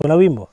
Kuna wimbo?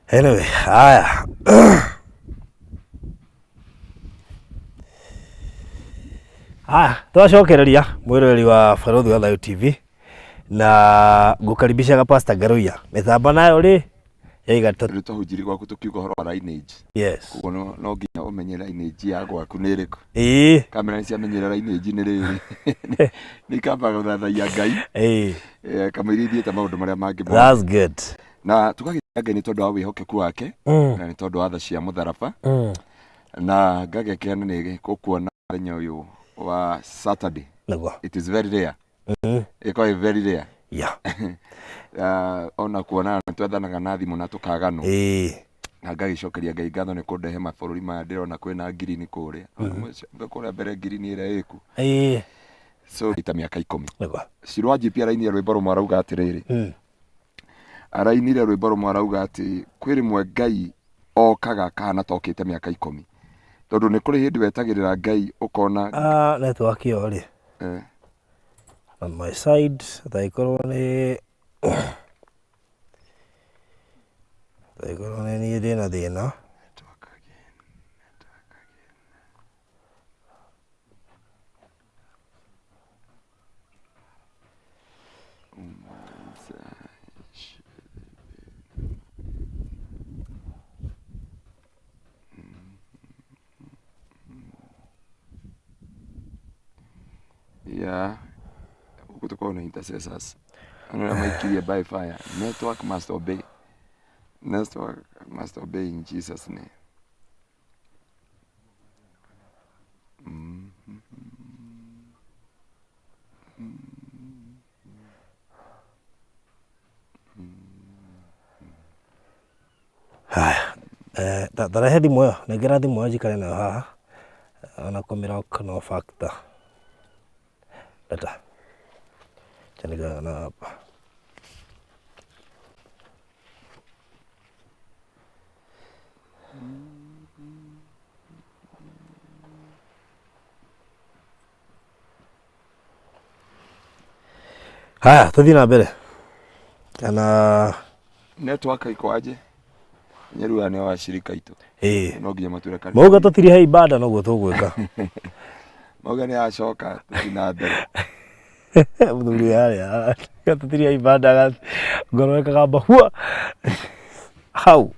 Anyway, haya. Twacokereria mwirori wa Barothi wa TV na gukaribisha Pastor Ngaruiya. Mithamba nayo ri Yaiga tatu. Rito hujiri gwaku tukiuga horo wa lineage. Yes. Kuko no nginya umenye lineage ya gwaku ni iriku. Kamera cia menyera lineage ni riri. Ni kamba guthathaia Ngai. Kamirithie maundu maria mangi. That's good. Na tukagithia Ngai ni tondu wa wihokeku wake na ni tondu wa tha cia mutharaba. Na ngagekena ni gukuona muthenya uyu wa Saturday. It is very rare. Iko very rare. Yeah. Ona kuona twethanaga na thimu na tukagano. Na ngagicokeria Ngai ngatho ni kundehe mabururi maya ndirona kwina green kuria. Kuria mbere green ira iku. So ita miaka 10. Shirwa GP arainire rwimbo rumwe arauga atiriri. Arainire rwimbo rumwe arauga ati kwirimwe Ngai okaga kana tokite miaka 10. Tondu ni kuri hindi wetagirira Ngai ukona network yo ri. On my side thaikorwo ni ni thina thina. Yeah. Kutoka intercessors. Ana maikiria by fire. Network must obey. Network must obey in Jesus' name. Tarehe thimu yo negera thimu yo jikare nayo haha ona komira no factor data chaniga na hapa haya tuthi na mbere kana network iko aje Nyeruya ni wa shirika itu no nginya mature kari mauga tutiri he ibada no gutugwika mauga ni acoka tutina mbere muthuri ya tutiri he ibada ngoro kagamba hua hau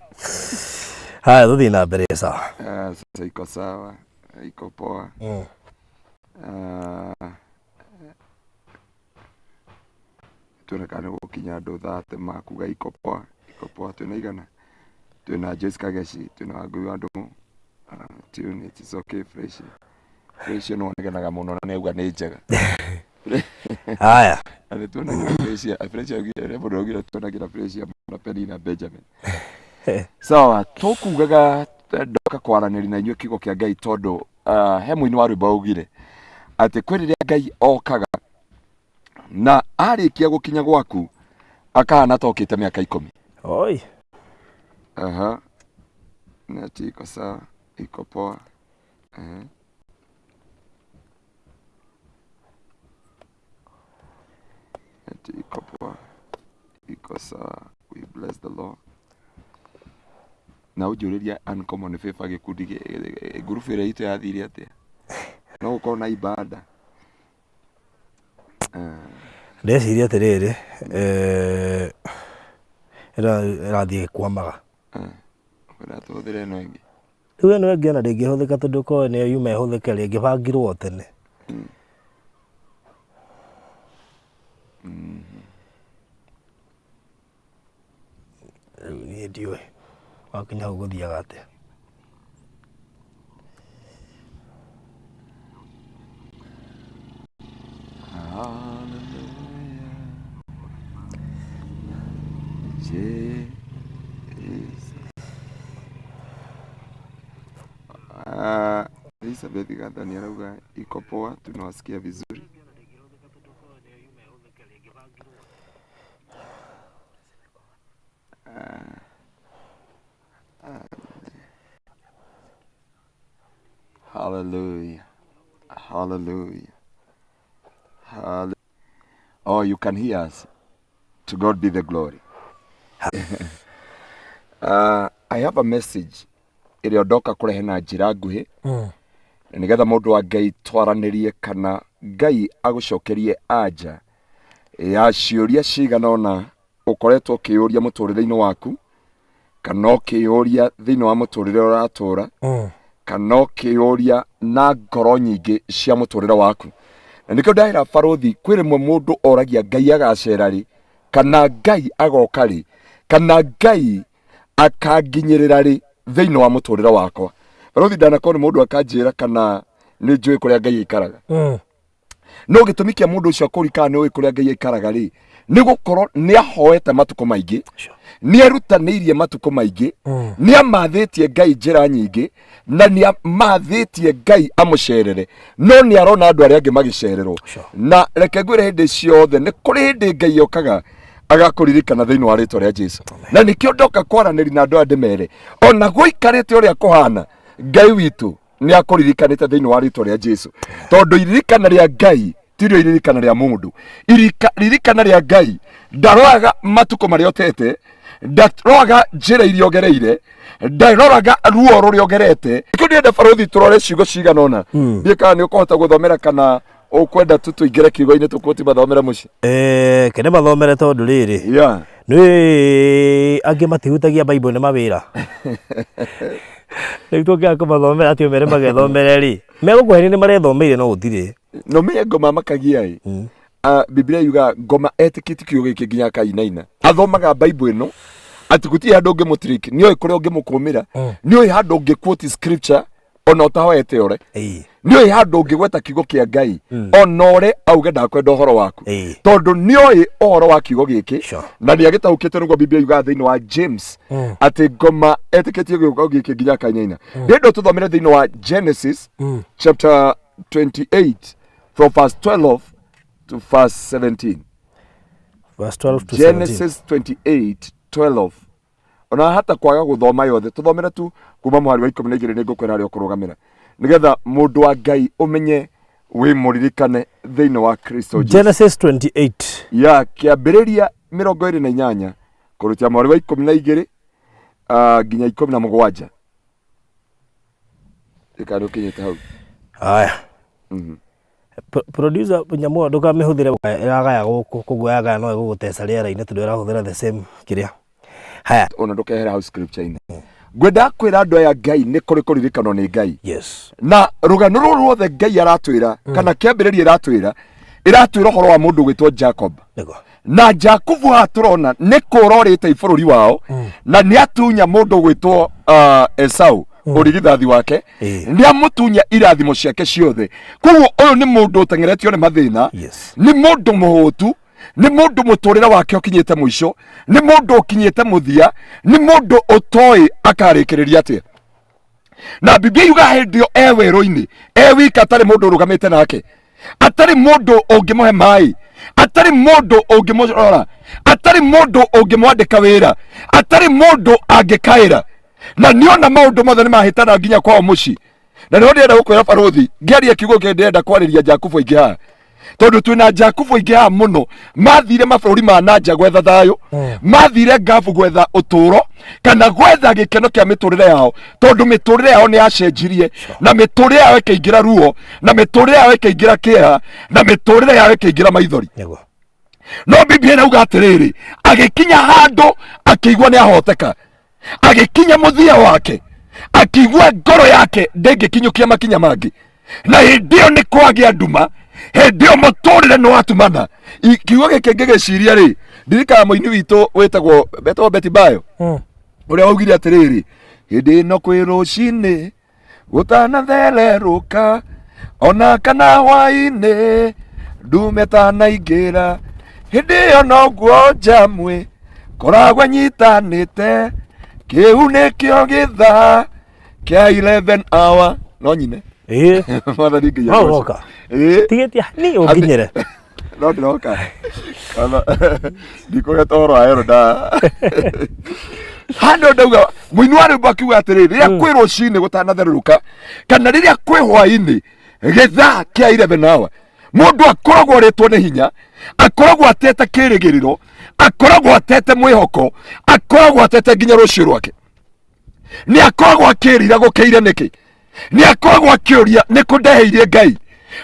haya tuthi na mbere sawa sasa iko sawa iko poa tuonekane gukinya andu 30 makuga iko poa tunaigana tuna Jessica Gashi tuna Ngaruiya ndumu tune it is okay fresh no negenaga muno na neuga ni njega haya ale tuna fresh agire bodogira tuna gira fresh na Penny na Benjamin sawa tukugaga ndoka kwaraniri na inyuĩ kiugo kĩa Ngai tondu he mũini wa rwĩmbo augire ati kwĩrĩria Ngai okaga na arĩkia gukinya gwaku akahana tokĩte mĩaka 10 oi neti iko sawa iko poa neti iko poa iko sawa. We bless the Lord. Na ujuriria uncommon favor gikundi group ira itu yathire atia no uko na ibada ndeciria atiriri irathie kwamaga tuthire no ingi riu eno ingi ona ndingĩhũthĩka tondũ ko nĩyo yuma ĩhũthĩke rĩngĩ bangirwo tene rĩu niĩ ndiũĩ wakinya hau gũthiaga atĩa Elizabeth Gathani arauga iko poa tunawasikia vizuri. Hallelujah. Hallelujah. Hallelujah. Oh, you can hear us. To God be the glory. I have a message. Ĩrĩa ndoka kũrehe na njĩra nguhĩ nĩgetha mũndũ wa Ngai twaranĩrie kana Ngai agũcokerie anja ya ciũria cigana ũna ũkoretwo ũkĩũria mũtũrĩre-inĩ waku kana ukiyuria thiini wa muturire uratura kana ukiyuria na ngoro nyingi cia muturire waku. Na nikio ndaira barothi kwirimwe mundu oragia Ngai agacera ri kana Ngai agoka ri kana Ngai akanginyirira ri thiini wa muturire wakwa. Barothi ndanakorwo ni mundu akanjira kana ni njui kuria Ngai ikaraga. No gitumi kia mundu ucio akurikana ni ui kuria Ngai ikaraga ri ni gukorwo ni ahoete matuko maingi, ni arutaniirie matuko maingi, ni amathitie Ngai njira nyingi, na ni amathitie Ngai amucerere, no ni arona andu aria angi magicererwo. Na reke ngwire hindi ciothe ni kuri hindi Ngai yokaga agakuririkana thiini wa ritwa ria Jesu. Na nikio ndoka kwaraniri na andu ndimere ona guikarite uria kuhana Ngai witu ni akuririkanite thiini wa ritwa ria Jesu, tondu iririkana ria Ngai tirio iririkana ria mundu. Iririkana ria Ngai ndaroraga matuko maria otete, ndaroraga njira iria ogereire, ndaroraga ruo ruria ogerete. Ikio ndienda barothi turore ciugo cigana ona ndika ni ukuhota guthomera kana ukwenda tuingire kiugo-ini tukuti mathomere muci kene mathomere tondu riri ni angi matihutagia Bible ni mawira nitukia kumathomera atio mere magethomere ri megukweheri ni marethomeire no gutire no me ngoma makagia i Biblia yuga ngoma etikiti kiugo giki nginya kainaina athomaga Bible ino atikuti handu ngimutrick ni oi kuria ngimukumira ni oi handu ngiquote scripture ona utawete ore ni oi handu ngigweta kiugo kia Ngai ona ore auge ndakwenda uhoro waku tondu ni oi uhoro wa kiugo giki na ni agitaukite nugo Biblia yuga thiini wa James ati ngoma etikiti kiugo giki nginya kainaina ndindo tuthomere thiini wa Genesis chapter 28 from verse 12 to verse 17. Verse 12 to Genesis 28:12. Ona hata kwaga guthoma yothe tuthomere tu kuma mwari wa 12 ni ngukwira ari okurugamira nigetha mundu wa Ngai umenye wi muririkane thiini wa Kristo Jesus. Genesis 28 ya kiambiriria 28 kurutia mwari wa 12 nginya 17 ikaro kinyete hau. Aya producer nyamu nduka mihuthire iragaya guku kuguyaga no igugutesa riera-ini tundu irahuthira the same kiria. Haya ona ndukehera house scripture-ini ngwenda kwira andu aya Ngai ni kuri kuririkano ni Ngai. Yes. Na rugano ruru ruothe Ngai aratwira kana kiambiriria iratwira horo wa mundu gwitwo Jacob. Na Jacob haturona ni kurorite ibururi wao na ni atunya mundu gwitwo Esau urigithathi wake ni amutunya irathimo ciake ciothe. Koguo uyu ni mundu utengeretio ni mathina, ni mundu muhutu, ni mundu muturira wake ukinyite muico, ni mundu ukinyite muthia, ni mundu utoi akarikiriria atia. Na Biblia yuga hendio eweru-ini ewika atari mundu urugamite nake, atari mundu ungimuhe mai, atari mundu ungimurora, atari mundu ungimwandika wira, atari mundu angikaira. Na niona maundu mothe ni mahitana nginya kwao muci. Na no ndienda gukwira barothi ngiaria kiugo ki ndienda kwariria Jakubu ingiha tondu twina Jakubu ingiha muno mathire mabururi ma nanja gwetha thayo mathire ngabu gwetha uturo kana gwetha gikeno kia miturire yao tondu miturire yao ni yacenjirie na miturire yao ikiingira ruo na miturire yao ikiingira kieha na miturire yao ikiingira maithori. No Biblia inauga atiriri agikinya handu akigwa ni ahoteka, agikinya muthia wake akigwa ngoro yake ndengikinyukia makinya mangi na hindio ni kwagia nduma hindio muturire no atumana kiugo giki ngigiciria ri ndirika muini witu wetagwo Betty Bayo uria augire atiriri hindi no kwi rucini gutana theleruka ona kana hwaini ndume tanaingira hindi yo no guo njamwe koragwo nyitanite kiu nikio githa kia 11 hour no nyine mwana ningi ya roka tigetia ni uginyere no roka kana ndiko toro aero da hano ndauga muinwari bakiwa atiriri ya kwi rucini gutanatheruka kana riria kwi hwaini githa kia 11 hour mundu akoragwo ritwo ni hinya, akoragwo atete kirigiriro, akoragwo atete mwihoko, akoragwo atete nginya rucio rwake. Ni akoragwo akirira gukiire niki, ni akoragwo akiuria nikundeheire Ngai,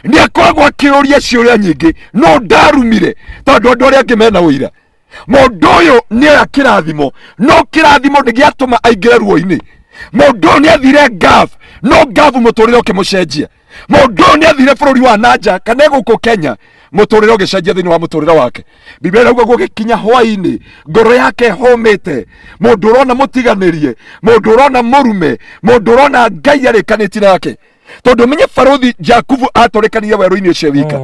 ni akoragwo akiuria ciuria nyingi no ndarumire tondu andu aria angi mena uira. Mũndũ ũyũ nĩoya kĩrathimo, no kĩrathimo ndĩgĩatũma aingĩre ruo-inĩ. Mũndũ ũyũ nĩathire ngaf, no ngaf mũtũrĩre ũkĩmũcenjia. Mũndũ ũyũ nĩathire bũrũri wa nanja kana gũkũ Kenya, mũtũrĩre ũgĩcenjia thĩinĩ wa mũtũrĩre wake. Biblia irauga gũgĩkinya hwaĩ-inĩ, ngoro yake homete. Mũndũ ũrona mũtiganĩrie, mũndũ ũrona mũrume, mũndũ ũrona Ngai arĩkanĩtie nake. Tondũ menye Barũthi Jakubu atũrĩkanire werũ-inĩ ũcio wika.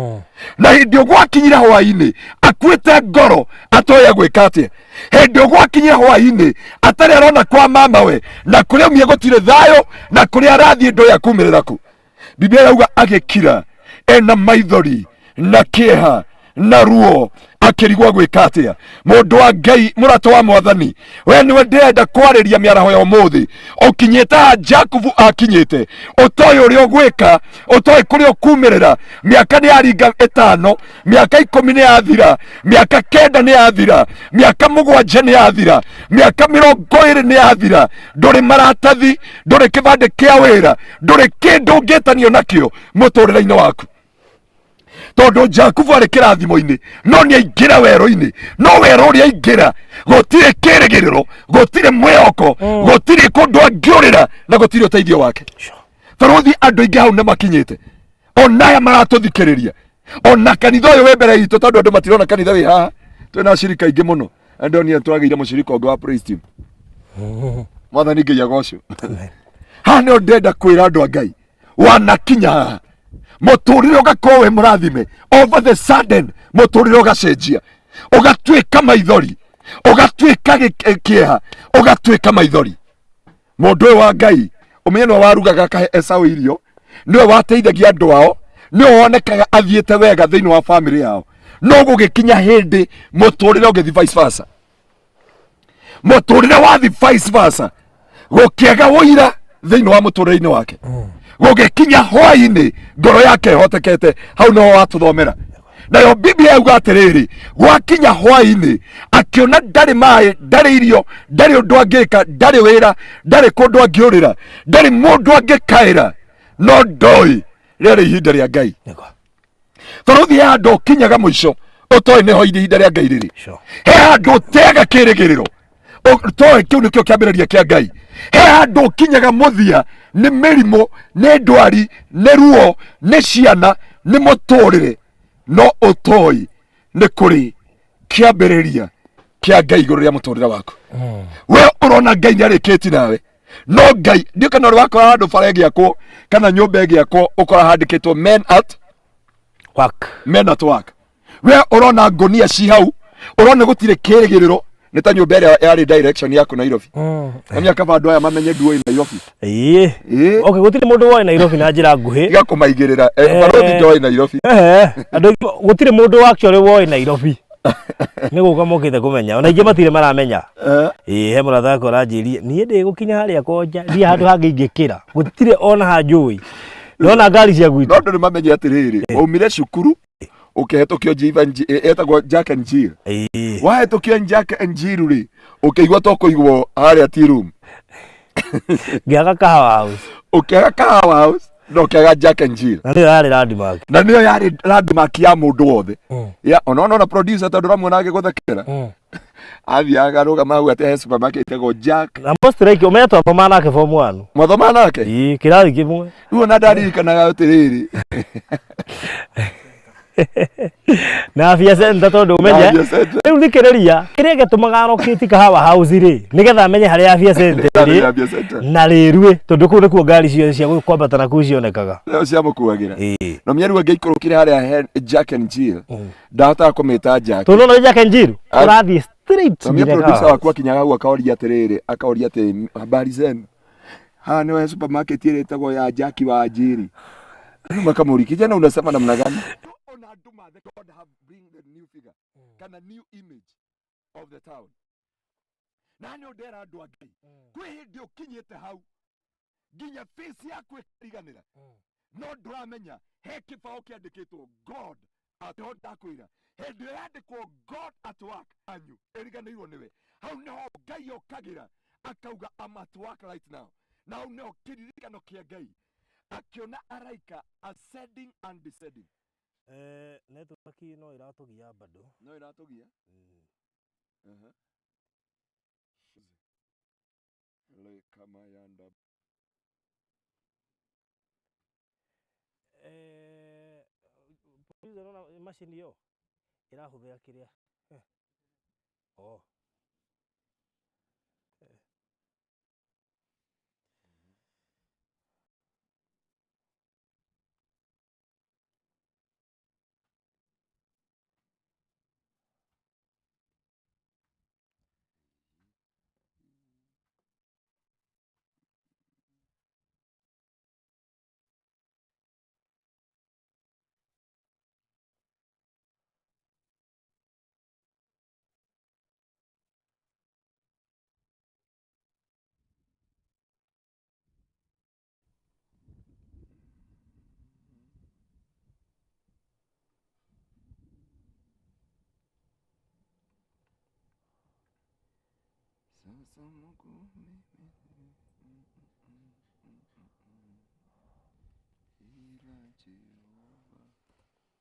Na hĩndĩ ĩyo gwakinyire hwaĩ-inĩ, akuĩte ngoro atoĩ agwĩka atĩa. Hĩndĩ ĩyo gwakinyire hwaĩ-inĩ, atarĩ arona kwa mamawe, na kũrĩa aumire gũtirĩ thayũ, na kũrĩa arathiĩ ndoĩ akumĩrĩra ku. Biblia irauga agĩkira ena maithori na kĩeha na ruo akĩrigwo gwĩka atĩa. Mũndũ wa Ngai, mũrata wa Mwathani, we nĩwe ndĩrenda kwarĩria mĩaraho ya ũmũthĩ. Ũkinyĩte ha Jakubu akinyĩte, ũtoĩ ũrĩa ũgwĩka, ũtoĩ kũrĩa ũkumĩrĩra. Mĩaka nĩ yaringa 5, mĩaka 10 nĩ yathira, mĩaka 9 nĩ yathira, mĩaka 7 nĩ yathira, mĩaka 20 nĩ yathira. Ndũrĩ maratathi, ndũrĩ kĩbandĩ kĩa wĩra, ndũrĩ kĩndũ ũngĩtanio nakĩo mũtũrĩre-inĩ waku. Tondũ Jakubu arĩ kĩrathimo-inĩ, no nĩ aingĩra werũ-inĩ, no werũ ũrĩa aingĩra gũtirĩ kĩrĩgĩrĩro, gũtirĩ mwĩhoko, gũtirĩ kũndũ angĩũrĩra, na gũtirĩ ũteithio wake. Barũthi andũ aingĩ hau nĩ makinyĩte, ona aya maratũthikĩrĩria, ona kanitha ũyũ wĩ mbere itũ, tondũ andũ matirona kanitha wĩ haha. Twĩna acirika aingĩ mũno, andũ nĩ twagĩire mũcirika ũngĩ wa praise team. Mwathani Ngai agocwo. Haha nĩo ndĩrenda kwĩra andũ a Ngai, wanakinya haha mũtũrĩre ũgakorwo wĩ mũrathime, over the sudden mũtũrĩre ũgacenjia, ũgatuĩka maithori, ũgatuĩka kĩeha, ũgatuĩka maithori. Mũndũ ũyũ wa Ngai, ũmenye nĩwe warugaga akahe Esaũ irio, nĩwe wateithagia andũ ao, nĩwe wonekaga athiĩte wega thĩinĩ wa bamĩrĩ yao. No gũgĩkinya hĩndĩ mũtũrĩre ũgĩthi vice versa, mũtũrĩre wathi vice versa, gũkĩaga ũira thĩinĩ wa mũtũrĩre-inĩ wake. Gũgĩkinya hwaĩ-inĩ, ngoro yake hotekete. Hau no watũthomera. Nayo Biblia yauga atĩrĩrĩ, gwakinya hwaĩ-inĩ, akĩona ndarĩ maĩ, ndarĩ irio, ndarĩ ũndũ angĩka, ndarĩ wĩra, ndarĩ kũndũ angĩũrĩra, ndarĩ mũndũ angĩkaĩra, no ndoĩ rĩarĩ ihinda rĩa Ngai. Barũthi ya andũ ũkinyaga mũico, ũtoĩ nĩho ihinda rĩa Ngai rĩrĩ. He handũ ũteaga kĩrĩgĩrĩro, ũtoĩ kĩu nĩkĩo kĩambĩrĩria kĩa Ngai. He handũ ũkinyaga mũthia, nĩ mĩrimũ, nĩ ndwari, nĩ ruo, nĩ ciana, nĩ mũtũrĩre, no ũtoĩ nĩ kũrĩ kĩambĩrĩria kĩa Ngai igũrũ rĩa mũtũrĩre waku. We ũrona Ngai nĩ arĩkĩti nawe, no Ngai ndio kana ũrĩ wakora handũ bara ĩgĩakwo kana nyũmba ĩgĩakwo ũkora handĩkĩtwo men at work, men at work. We ũrona ngonia ci hau, ũrona gũtirĩ kĩrĩgĩrĩro, nĩ ta nyũmba ĩrĩa yarĩ direction yaku Nairobi. Kamia kaba andũ aya mamenye nduo ĩ Nairobi. Okay, gũtirĩ mũndũ woĩ Nairobi na njĩra nguhĩ. Tiga kũmaigĩrĩra, Barũthi ndoĩ Nairobi. Andũ gũtirĩ mũndũ actually woĩ Nairobi. Nĩ gũka mokĩte kũmenya, ona ingĩ matirĩ maramenya. He mũrata wakwa aranjĩria, niĩ ndĩgũkinya harĩa Konja, thiĩ handũ hangĩ ingĩkĩra. Gũtirĩ ona hanjũĩ. Ndona ngari cia gwitũ. No ndũrĩ mamenye atĩrĩrĩ, waumire cukuru, ũkĩhetũkio etagwo Jack and Jill. Wahetũkio Jack and Jill rĩ, ũkĩigua to kũigwo harĩa tea room. Ngĩaga kahawa house. Ũkĩaga kahawa house, no ũkĩaga Jack and Jill. Na nĩyo yarĩ landmark. Na nĩyo yarĩ landmark ya mũndũ wothe. Ya ona producer tondũ ũramwona agĩgũthekera. Athiaga rũgama hau atĩ he supermarket ĩtagwo Jack. Na most like ũmenya twathoma nake form 1. Mwathoma nake? Kĩrathi kĩmwe. Rĩu ona ndaririkanaga atĩrĩrĩ. Na afya center tondũ ũmenye rĩu thikĩrĩria kĩrĩa gĩtũmaga arokĩti kahawa house rĩ, nĩgetha amenye harĩa afya center rĩ na rĩrue, tondũ kũu nĩkuo ngari cia kwambata na kũu cionekaga. Leo ciamũkuagĩra. Na mĩeru angĩikũrũkire harĩa Jack and Jill, ndahotaga kũmĩta Jack. Tũnona Jack and Jill ũrathiĩ straight. Na producer waku akinyaga hau akaoria atĩ habari zenu. Haha nĩwe supermarket ĩrĩa ĩtagwo ya Jack wa Jill. Makamũria kijana unasema namna gani? God have bring the new figure, kind of new image of the town. Nani odera andũ angĩ kwĩ hĩndĩ ũkinyĩte hau nginya face yaku ĩkariganĩra, no ndũramenya he kĩbaũ kĩandĩkĩtwo God atĩhota kwĩra hĩndĩ ĩyo yandĩkwo God at work anyu ĩriganĩirwo nĩwe. Hau nĩho Ngai okagĩra akauga I'm at work right now. Na hau nĩho kĩririkano kĩa Ngai akĩona araika ascending and descending. Network no iratugia bado. No iratugia? Kama yanda producer naona machine hiyo irahuthira kiria oh sasa Mungu ila Jehova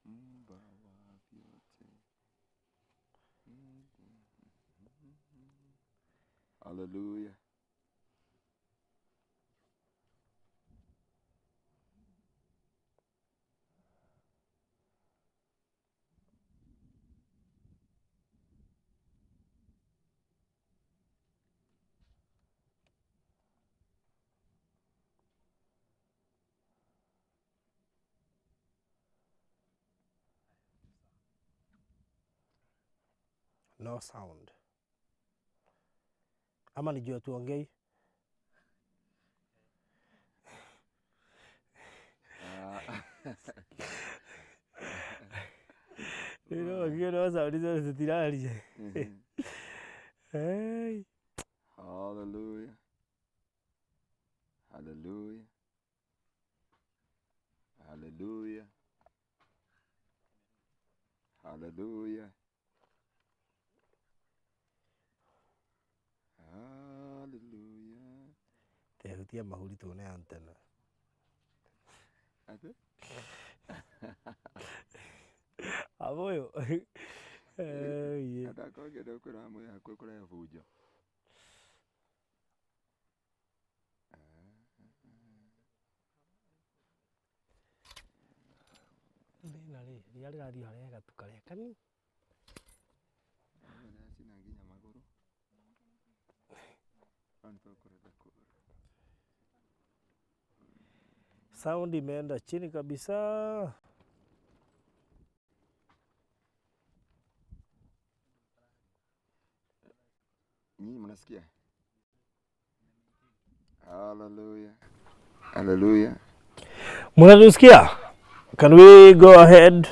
Muumba wa vyote. Hallelujah. no sound ama nijue tuongei no sound hizo zitiraria hey Hallelujah. Hallelujah. Hallelujah. Hallelujah. Hallelujah. tehutia mahuri tuone antena Ate? aboyo yeah. Adakogera ukura amwe hakwe kura vujo. Nari riari radio harega tukarekani Sina nginya maguru. Anto kurada kura. sound imeenda chini kabisa. Nyinyi mnasikia? Hallelujah. Hallelujah. Mnatusikia? Can we go ahead?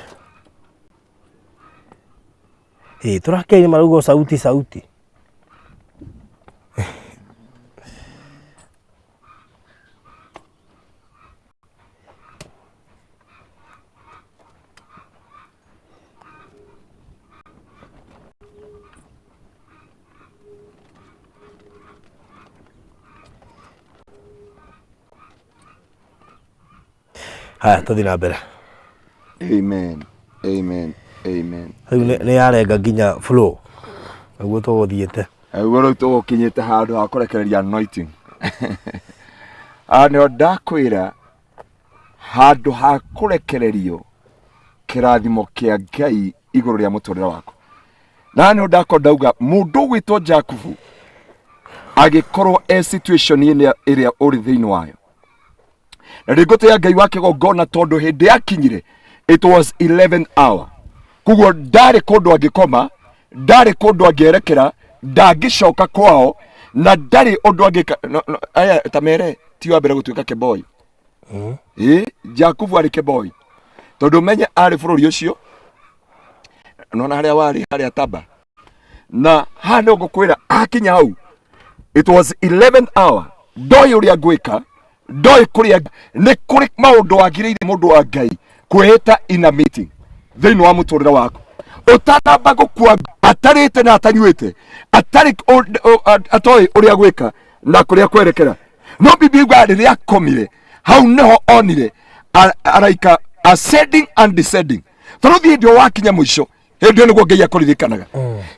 Turakenya marugo sauti. Haya, tuthi na mbere. Amen. Amen. Amen. Ni yarenga nginya flow. Naguo tuguthiete. Agora tugukinyite handu ha kurekereria anointing. Ano ndakwira handu ha kurekererio kirathimo kia Ngai iguru ria muturira wako. Nani ndakondauga mundu gwitwo Jakubu agikorwo situation iria uri thiini wayo. Na rĩngũtĩa Ngai wake gongona tondu hindi yakinyire it was 11 hour. Kuguo ndarĩ kũndũ angĩkoma, ndarĩ kũndũ angĩerekera, ndangĩcoka kwao na ndarĩ ũndũ angĩka aya tamere ti wa mbere gũtuĩka keboy. Jakubu arĩ keboy. Tondu menye arĩ bũrũri ũcio. Nona harĩa warĩ harĩa Taba. Na hano ngũkwĩra akinya hau. It was 11 hour. Ndoi ũrĩa ngwĩka ndoi kuria ni kuri maundu wagiriire mundu wa Ngai kwihita in a meeting thiini wa muturira waku utanamba gukua atarite na atanyuite atari atoi uria gwika na kuria kwerekera no bibi gwari ria komire hau neho onire araika ascending and descending through ndio wakinya mwisho Hindi niguo Ngai akuririkanaga.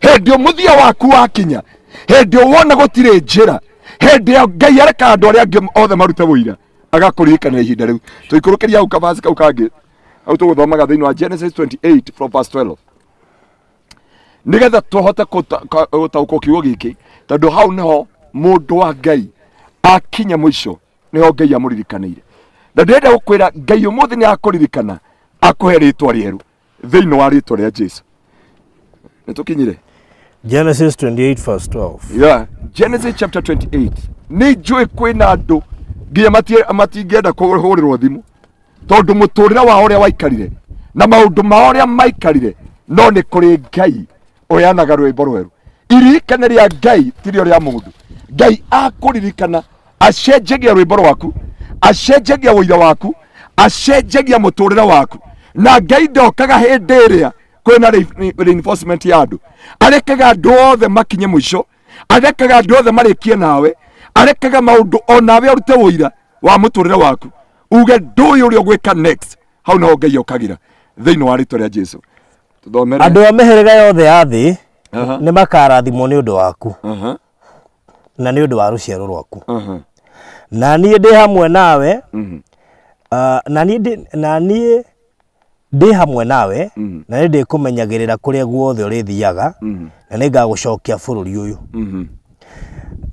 Hindi muthia waku wakinya, hindi wona gutire njira, hindi Ngai areka andu aria angi othe marute wuira agakurikanira ihinda riu. Tuikurukiria au kabasi kau kangi au tuguthomaga thiini wa Genesis 28 from verse 12 nigetha tuhote gutauka kiugo giki, tondu hau niho mundu wa Ngai akinya mwisho, niho Ngai amuririkanire. Na ndenda gukwira Ngai umuthi ni akuririkana akuhe ritwa rieru thiini wa ritwa ria Jesu. Nitukinyire Genesis 28 verse 12. Yeah, Genesis chapter 28. Ni njui kwina andu nginya matingienda kuhurirwo thimu, tondu muturira wa uria waikarire na maundu ma uria maikarire, no ni kuri Ngai oyanaga rwimbo rweru. Iririkane ria Ngai tirio ria mundu. Ngai akuririkana acenjagia rwimbo rwaku, acenjagia uira waku, acenjagia muturira waku. Na Ngai ndokaga hindi iria kwina reinforcement ya andu, arekaga andu othe makinye mwisho, arekaga andu othe marikie nawe, arekaga maundu onawe urute uira wa muturire waku, uge nduyu uri ugwika next. Hau no Ngai okagira thiini wa ritwa ria Jesu. Tuthomere andu a mihiriga yothe ya thi ni makarathimwo ni undu waku na ni undu wa ruciaro rwaku. Na niĩ ndĩ hamwe nawe, na niĩ ndĩ hamwe nawe, na nĩ ndĩkũmenyagĩrĩra kũrĩa guothe ũrĩthiaga, na nĩ ngagucokia bũrũri ũyũ.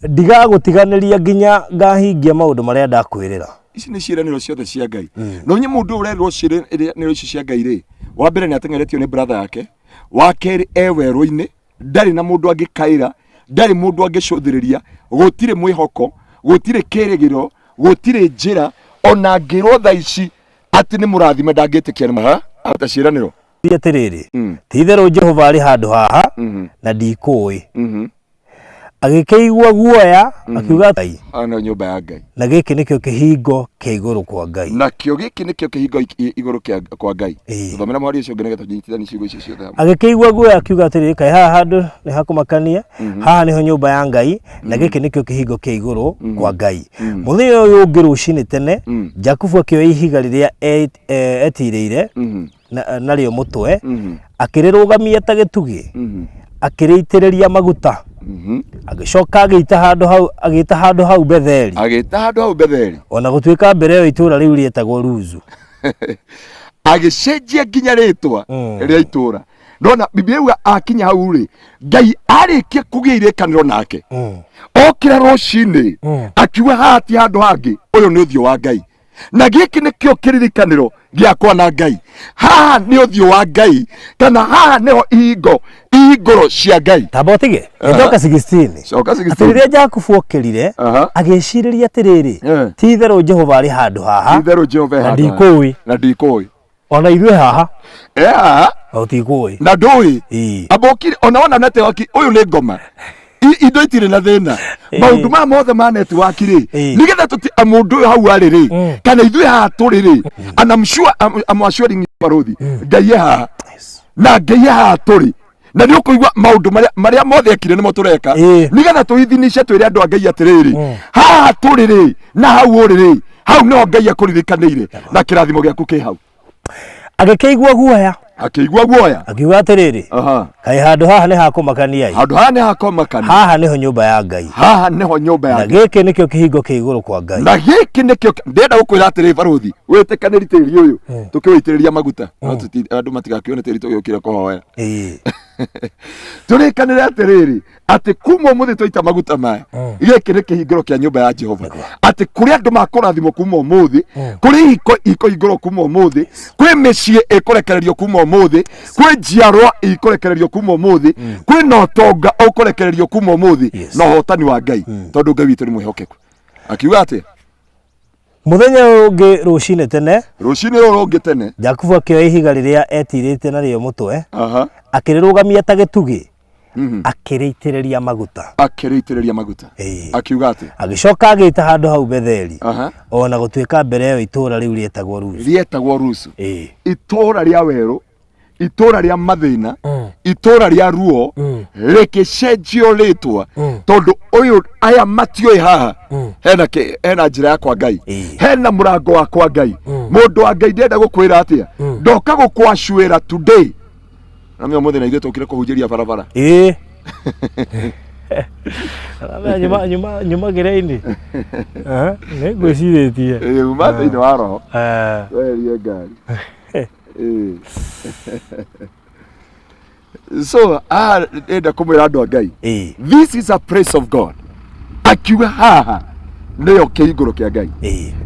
Ndigagũtiganĩria nginya ngahingia maũndũ marĩa ndakwĩrĩra. Ici nĩ ciĩranĩro ciothe cia Ngai. No nye mũndũ ũrerwo ciĩranĩro ici cia Ngai rĩ, wa mbere nĩ ateng'eretio nĩ brother yake, wa kerĩ werũ-inĩ, ndarĩ na mũndũ angĩkaĩra, ndarĩ mũndũ angĩcũthĩrĩria, gũtirĩ mwĩhoko, gũtirĩ kĩrĩgĩro, gũtirĩ njĩra, ona ngĩrwo thaa ici atĩ nĩ mũrathime ndangĩtĩkia nĩ maha ata ciĩranĩro. Atĩrĩrĩ, ti itherũ Jehova arĩ handũ haha na ndikũĩ. Agĩkĩigua guoya akiuga Ngai, ana nyũmba ya Ngai, na gĩkĩ nĩkĩo kĩhingo kĩa igũrũ kwa Ngai. Na kĩo gĩkĩ nĩkĩo kĩhingo igũrũ kwa Ngai. Thomera mwarĩ ũcio ngeretha tũnyitithanie ciugo icio ciothe. Agĩkĩigua guoya akiuga atĩrĩrĩ, kaĩ haha handũ nĩ hakũmakania, haha nĩho nyũmba ya Ngai, na gĩkĩ nĩkĩo kĩhingo kĩa igũrũ kwa Ngai. Mũthenya ũyũ ũngĩ rũcinĩ tene, Jakubu akĩoya ihiga rĩrĩa etirĩire narĩo mũtwe, akĩrĩrũgamia ta gĩtugĩ, akĩrĩitĩrĩria maguta, agĩcoka agĩta handũ hau Betheli, ona gũtuĩka mbere ĩyo itũũra rĩu rĩetagwo Luzu. Agĩcenjia nginya rĩtwa rĩa itũũra. Ndona Biblia yuga akinya hau rĩ, Ngai arĩkia kũgĩa irĩkanĩro nake, okĩra rũcinĩ akiuga haha ti handũ hangĩ, ũyũ nĩ ũthiũ wa Ngai, na gĩkĩ nĩkĩo kĩririkanĩro gĩakwa na Ngai. Haha nĩ ũthiũ wa Ngai, kana haha nĩho ihingũro cia Ngai. Tamba ũtige, njoka 16. Atĩ rĩrĩa Jakubu okĩrire, agĩcirĩria atĩrĩrĩ, ti itherũ Jehova arĩ handũ haha na ndikũĩ. Ona ithuĩ haha ũtikũĩ na ndũĩ. Ambokire ona nete waki ũyũ nĩ ngoma, indo itirĩ na thĩna, maũndũ ma mothe ma network rĩ, nĩgetha tũti mũndũ ũyũ hau arĩ rĩ, kana ithuĩ haha tũrĩ rĩ, and I'm sure I'm assuring Barothi, Ngai haha na Ngai haha tũrĩ, na nĩ ũkũigua maũndũ marĩa mothe ekire nĩmo tũreka, nĩgetha tũithinishe twĩre andũ a Ngai atĩrĩrĩ, haha tũrĩ rĩ, na hau ũrĩ rĩ, hau nĩho Ngai akũririkanĩire na kĩrathimo gĩaku kĩ hau. Agĩkĩigua guoya, akiuga atĩrĩrĩ, kaĩ handũ haha nĩ hakũmakania, haha nĩho nyũmba ya Ngai, na gĩkĩ nĩkĩo kĩhingo kĩa igũrũ kwa Ngai. Na gĩkĩ nĩkĩo ndenda gũkwĩra atĩrĩrĩ Barothi, wĩtĩkanĩri tĩri ũyũ tũkĩwĩitĩrĩria maguta, andũ matigakĩone tĩri tũgĩũkĩra kũhoera. Tũrĩkanĩre atĩrĩrĩ, atĩ kuma ũmũthĩ twaita maguta maya, gĩkĩ nĩ kĩhingũro kĩa nyũmba ya Jehova, atĩ kũrĩ andũ makũrathimwo kuma ũmũthĩ, kũrĩ ikũhingũrwo kuma ũmũthĩ, kwĩ mĩciĩ ĩkũrekererio kuma ũmũthĩ, kwĩ njiarwa ikũrekererio kuma ũmũthĩ, kwĩ na ũtonga ũkũrekererio kuma ũmũthĩ, na ũhotani wa Ngai, tondũ Ngai witũ nĩ mwĩhokeku. Akiuga atĩ mũthenya ũngĩ rũcinĩ tene, Jakubu akĩoya ihiga rĩrĩa etirĩte narĩo mũtwe, akĩrĩrũgamia ta gĩtugĩ, akĩrĩitĩrĩria maguta. Akiuga atĩ agĩcoka agĩita handũ hau Betheli, ona gũtuĩka mbere ĩyo itũũra rĩu rĩetagwo Luzu. Itũũra rĩa werũ, itũũra rĩa mathĩna, itũũra rĩa ruo, rĩkĩcenjio rĩtwa, tondũ ũyũ aya matiũĩ haha hena njĩra yakwa Ngai, hena mũrango wakwa Ngai. Mũndũ wa Ngai ndenda gũkwĩra atĩa, ndoka gũkwacũĩra today Na mimi mothe na ithuĩ tũkire kũhunjĩria barabara. Nyuma gĩra-inĩ nĩ ngwĩcirĩtie uma thĩinĩ wa roho weherie ngari. So enda kũmwĩra andũ a Ngai, this is a praise of God. Akiuga haha nĩyo kĩhingũro kĩa Ngai,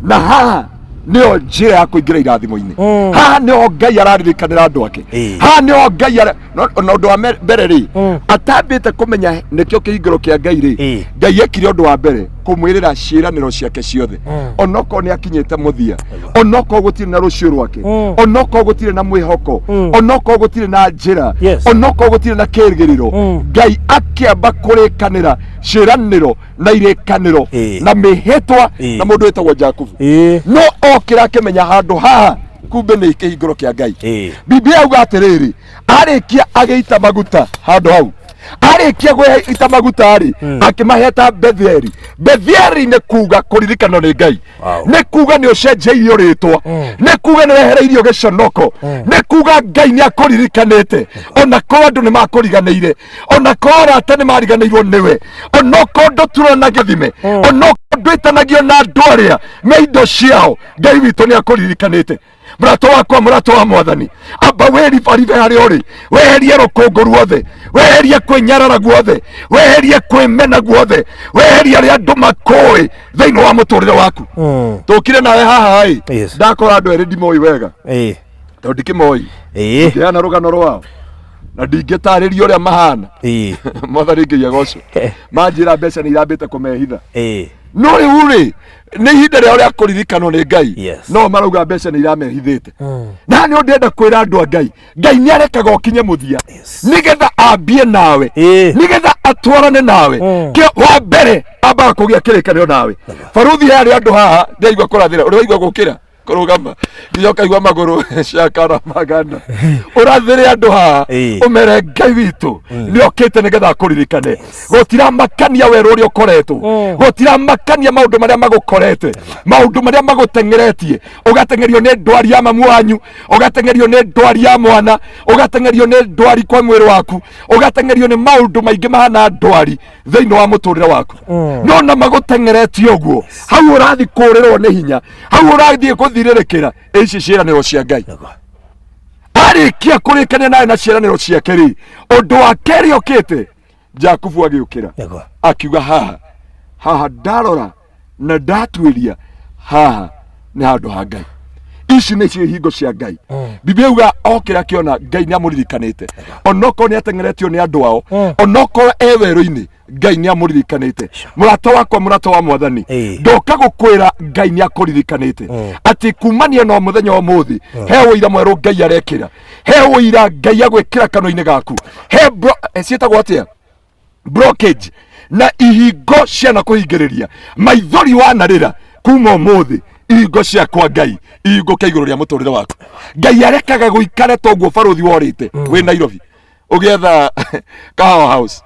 na haha nĩyo njĩra ya kũingĩra irathimo-inĩ. Haha nĩho Ngai araririkanĩra andũ ake. Haha nĩho Ngai na ũndũ wa mbere rĩ, atambĩte kũmenya nĩkĩo kĩhingũro kĩa Ngai rĩ, Ngai ekire ũndũ wa mbere kũmwĩrĩra ciĩranĩro ciake ciothe, onokorwo nĩ akinyĩte mũthia, onokorwo gũtirĩ na rũciũ rwake, onokorwo gũtirĩ na mwĩhoko, onokorwo gũtirĩ na njĩra, onokorwo gũtirĩ na kĩĩrĩgĩrĩro, Ngai akĩamba kũrĩkanĩra ciĩranĩro na irĩkanĩro na mĩhĩtwa na mũndũ wĩtagwo Jakubu. No okĩra akĩmenya handũ haha kumbe nĩ kĩhingũro kĩa Ngai. Biblia yauga atĩrĩrĩ, arĩkia agĩita maguta handũ hau, arĩkia gũita maguta rĩ, akĩmaheta Betheli. Betheli nĩ kuga kũririkanwo nĩ Ngai, nĩ kuga nĩ ũcenjeirio rĩtwa, nĩ kuga nĩ wehereirio gĩconoko, nĩ kuga Ngai nĩ akũririkanĩte, ona korwo andũ nĩ makũriganĩire, ona korwo arata nĩ mariganĩirwo nĩwe, ona korwo ndũturwo na gĩthime, ona ndwĩtanagio na andũ arĩa me indo ciao, Ngai witũ nĩ akũririkanĩte. Mũrato wakwa, mũrato wa Mwathani, amba wĩribaribe harĩa ũrĩ, weherie rũkũngũ ruothe, weherie kwĩnyarara guothe, weherie kwĩmena guothe, weherie arĩa andũ makũĩ thĩinĩ wa mũtũrĩre waku. Tũkire nawe haha ĩ, ndakora andũ erĩ ndimoi wega, tondũ ndikĩmoi, ngĩheana rũgano rwao na ndingĩtarĩria ũrĩa mahana. Mwathani Ngai agocwo, manjĩra mbeca nĩ irambĩte kũmehitha. No rĩu rĩ, nĩ ihinda rĩao rĩa kũririkanwo nĩ Ngai, no marauga mbeca nĩ iramehithĩte. Na nĩ ndĩrenda kwĩra andũ a Ngai, Ngai nĩ arekaga ũkinye mũthia nĩgetha ambie nawe, nĩgetha atwarane nawe. Wa mbere ambaga kũgĩa kĩrĩkanĩro nawe. Baruthi harĩ andũ haha ndĩraigua kũrathĩra, ũraigua gũkĩra kũrũgama nginya igua magũrũ ciakara magana, ũrathĩre andũ haha ũmere Ngai witũ nĩ okĩte nĩgetha akũririkane. Gũtiramakania werũ ũrĩa ũkoretwo, gũtiramakania maũndũ marĩa magũkorete, maũndũ marĩa magũteng'eretie, ũgateng'erio nĩ ndwari ya mamu wanyu, ũgateng'erio nĩ ndwari ya mwana, ũgateng'erio nĩ ndwari kwa mwĩrĩ waku, ũgateng'erio nĩ maũndũ maingĩ mahana ndwari thĩinĩ wa mũtũrĩre waku. No na magũteng'eretie ũguo, hau ũrathi kũrĩrwo nĩ hinya, hau ũrathi gũthirĩrĩkĩra ici ciĩranĩro cia Ngai. Arĩkia kũrĩkania nawe na ciĩranĩro ciake rĩ, ũndũ wa kerĩ ũkĩte, Jakubu agĩũkĩra akiuga haha ndarora na ndatuĩria, haha nĩ handũ ha Ngai. Ici nĩ cio hingo cia Ngai. Biblia yauga okĩra akĩona Ngai nĩ amũririkanĩte, onokorwo nĩ ateng'eretio nĩ andũ ao, onokorwo e werũ-inĩ, Ngai nĩ amũririkanĩte. Mũrato wakwa, mũrato wa Mwathani, ndoka gũkwĩra Ngai nĩ akũririkanĩte, atĩ kumania na mũthenya ũmũthĩ he ũira mwerũ Ngai arekĩra, he ũira Ngai agwĩkĩra kanua-inĩ gaku, he ciĩtagwo atĩa, blockage na ihingo ciana kũhingĩrĩria, maithori wanarĩra kuma ũmũthĩ, ihingo ciakwa Ngai ihingũke igũrũ rĩa mũtũrĩre waku. Ngai arekaga gũikare toguo baruthi worĩte wĩ Nairobi ũgĩetha kahawa house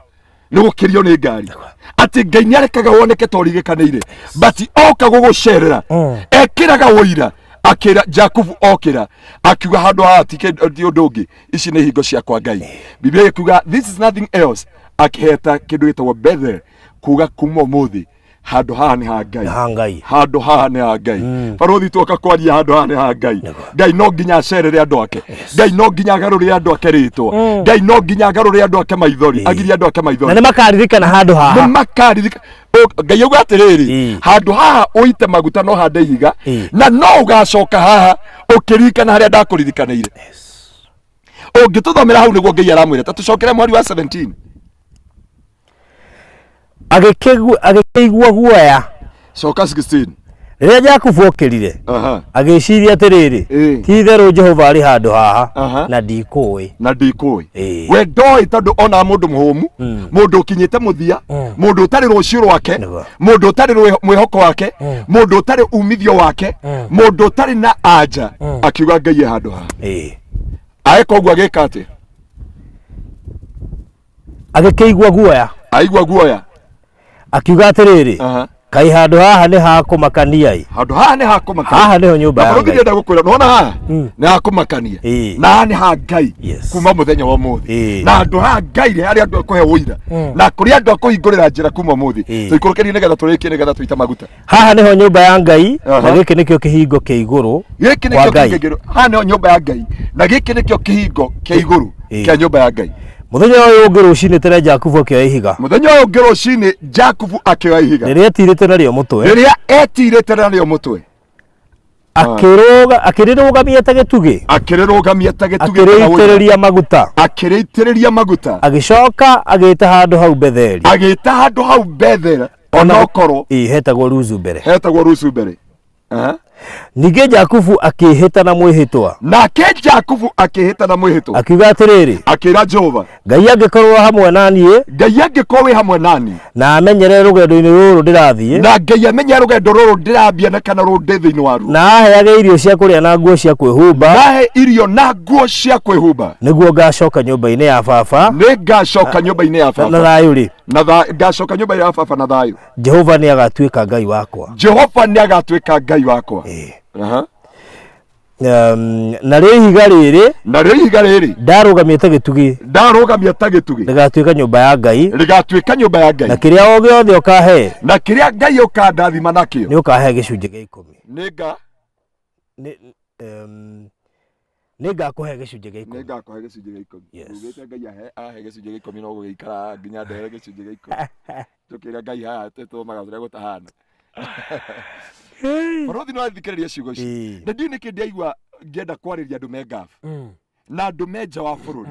nĩ gũkĩrio nĩ ngari, atĩ Ngai nĩ arekaga woneke torigĩkanĩire, but oka gũgũcerera ekĩraga ũira. Akĩra Jakubu okĩra akiuga handũ haha ti ũndũ ũngĩ, ici nĩ hingo ciakwa Ngai. Biblia ĩkuga this is nothing else, akĩheta kĩndũ gĩtagwo Bethel, kuga kuma ũmũthĩ handũ haha nĩ ha Ngai, handũ haha nĩ ha Ngai. Baruthi tuoka kwaria handũ haha nĩ ha Ngai. Ngai no nginya acerere andũ ake, Ngai no nginya agarũrĩre andũ ake rĩtwa, Ngai no nginya agarũrĩre andũ ake maithori, agirie andũ ake maithori, na nĩ makaririkana handũ haha, nĩ makaririkana. Ngai auga atĩrĩrĩ, handũ haha ũite maguta no hande ihiga, na no ũgacoka haha ũkĩririkana harĩa ndakũririkanĩire. Ũngĩtũthomera hau nĩguo Ngai aramwĩra, ta tũcokere mweri wa 17. Agĩkĩigua guoya, coka 16. Rĩrĩa Jakubu okĩrire agĩciria atĩrĩrĩ, ti itherũ Jehova arĩ handũ haha na ndikũĩ. We ndoĩ tondũ ona mũndũ mũhũmu, mũndũ ũkinyĩte mũthia, mũndũ ũtarĩ rũciũ rwake, mũndũ ũtarĩ mwĩhoko wake, mũndũ ũtarĩ umithio wake, mũndũ ũtarĩ na anja, akiuga Ngai e handũ haha. Aeka ũguo agĩka atĩ, agĩkĩigua guoya, aigua guoya, akiuga atĩrĩrĩ, kai handu haha ni hakumakania i handu haha ni hakumakania haha niho nyumba ya Ngai ndenda gukwira nona haha ni hakumakania na ni ha Ngai kuma muthenya wa muthi na handu haha Ngai ri hari andu akuhe uira na kuri andu akuhingurira njira kuma muthi tuikurukerie nigetha turikie nigetha tuita maguta haha niho nyumba ya Ngai na giki nikio kihingo kia iguru giki nikio kihingo haha niho nyumba ya Ngai na giki nikio kihingo kia iguru kia nyumba ya Ngai muthenya uyu ungi rucini tene Jakubu akioya ihiga muthenya uyu ungi rucini Jakubu akioya ihiga riria etirite nario mutwe akirirugamia ta gitugi akiriitiriria maguta agicoka agita handu hau Betheli onokoro hetagwo ruzu mbere Ninge Jakubu akihita na mwihitwa nake Jakubu akihita na mwihitwa akiuga atiriri akira Jehova Ngai angikorwo hamwe nanie na amenyere rugendo-ini ruru ndirathie na Ngai amenyere rugendo ruru ndirambia na kana ruru ndi thiini waru na aheage irio cia kuria na nguo cia kwihumba nahe irio na nguo cia kwihumba niguo ngacoka nyumba-ini ya baba ngacoka nyumba-ini ya baba na thayu ri ngacoka nyumba-ini ya baba na thayu Jehova ni agatuika Ngai wakwa na ri ihiga riri ndarugamia ta gitugi rigatuika nyumba ya Ngai na kiria o giothe ukahe na kiria Ngai ukandathima nakio ni ukahe gicunje gia 10 ningakuhe gicunje gia 10 ugite Ngai ahe gicunje gia 10 no gugikara nginya ndehere gicunje gia 10 tukira Ngai haha tutumaga turia gutahana Barothi no athikiriria ciugo ici na ndiu niki ndiaigua ngienda kwariria andu me ngafu na andu me nja wa bururi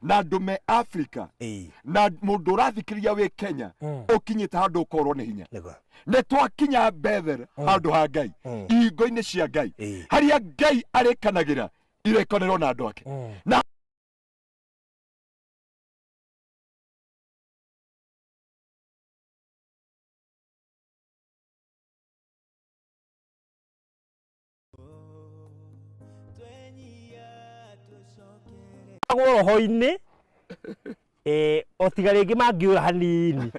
na andu me Africa na mundu urathikiriria wi Kenya ukinyite handu ukorwo ni hinya ne twakinya Bethel handu ha Ngai ihingo-ini cia Ngai haria Ngai arikanagira irekonerwo na andu ake na roho-ini otiga ringi mangiura hanini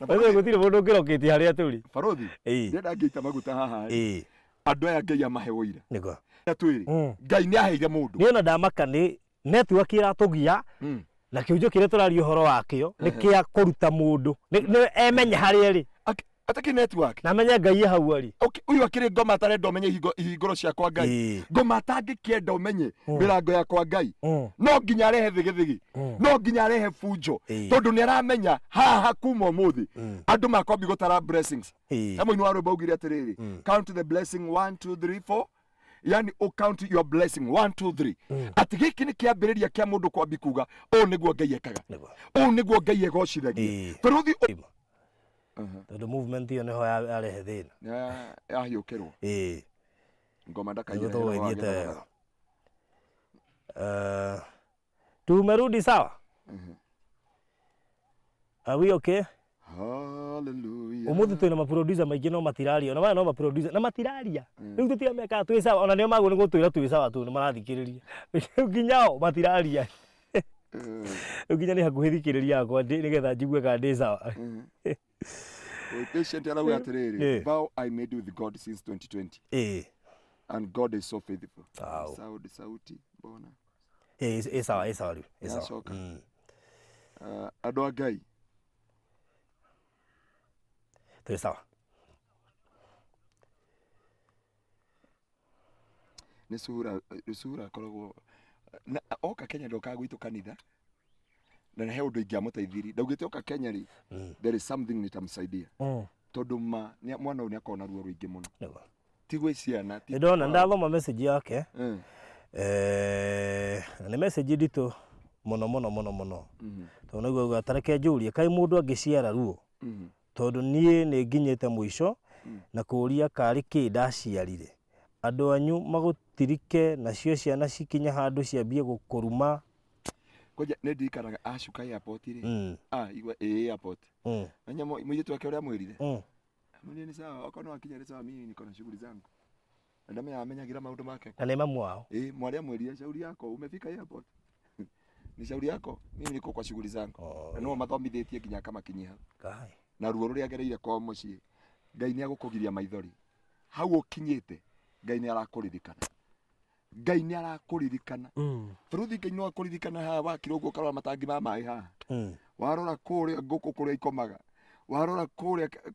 wewe gutire mundu ngirokiti haria turi Barothi ndenda ngiita maguta haha andu aya Ngai amahe uira nigo atwiri Ngai ni aheire mundu ni ona ndamaka ni network iratugia na kiunjo kire turario horo wakio ni kia kuruta mundu ni emenya haria ri ataki network na menya Ngai hau ari uyu akiri ngoma tarenda umenye ihinguro ciakwa Ngai ngoma tangikienda umenye mirango yakwa Ngai no nginya arehe thigithigi no nginya arehe funjo tondu ni aramenya haha kuma umuthi andu makwambi gutara blessings amwe ni warumba ugire atiriri count the blessing 1 2 3 4 yani count your blessing 1 2 3 ati giki ni kiambiriria kia mundu kwambi kuga o niguo Ngai ekaga o niguo Ngai egocithagia Barothi the movement hiyo niho arehe thina yahiukirwo ngoma ndakaiyete tumerudi sawa are we okay hallelujah umuthi twina maproducer maingi no matiraria na no maproducer na matiraria riu tutiameka twi sawa ona nio magu ni gutwira twi sawa tu ni marathikiriria nginyao matiraria nginya ni hakuhi thikiriria akwa nigetha njigue ka ndi sawa patient arauga atiriri vow I made with God since 2020 and God is so faithful sauti bona sawa andu a Ngai twi sawa ni sura koragwo oka Kenya ndoka gwitu kanitha na he undu ingiamuteithiri ndaugite oka Kenya ri there is something nitamsaidia tondu mwana ni akona ruo ruingi muno tigwe ciana ndona ndathoma message yake ni message ndito muno tondu niguo atareke njurie kai mundu angiciara ruo tondu nie ni nginyite mwisho na kuria kari ki ndaciarire andu anyu magutirike nacio ciana cikinya handu ciambie gukuruma koja ne ndikaraga acuka airport ri igwa airport anya mwitu wake uria mwirire mwenye ni sawa akono akinya ni sawa mimi niko na shughuli zangu ndame amenyagira maundu make na nema mwao mwali amwirire shauri yako umefika airport ni shauri yako mimi niko kwa shughuli zangu no mathomithitie nginya kama kinyiha kai na ruo ruria gereire kwa mucii Ngai ni agukugiria maithori hau ukinyite Ngai ni arakuririkana Ngai ni arakuririkana Furuthi Ngai no akuririkana ha wakira uguo karora matangi ma mai ha warora kuria nguku kuria ikomaga warora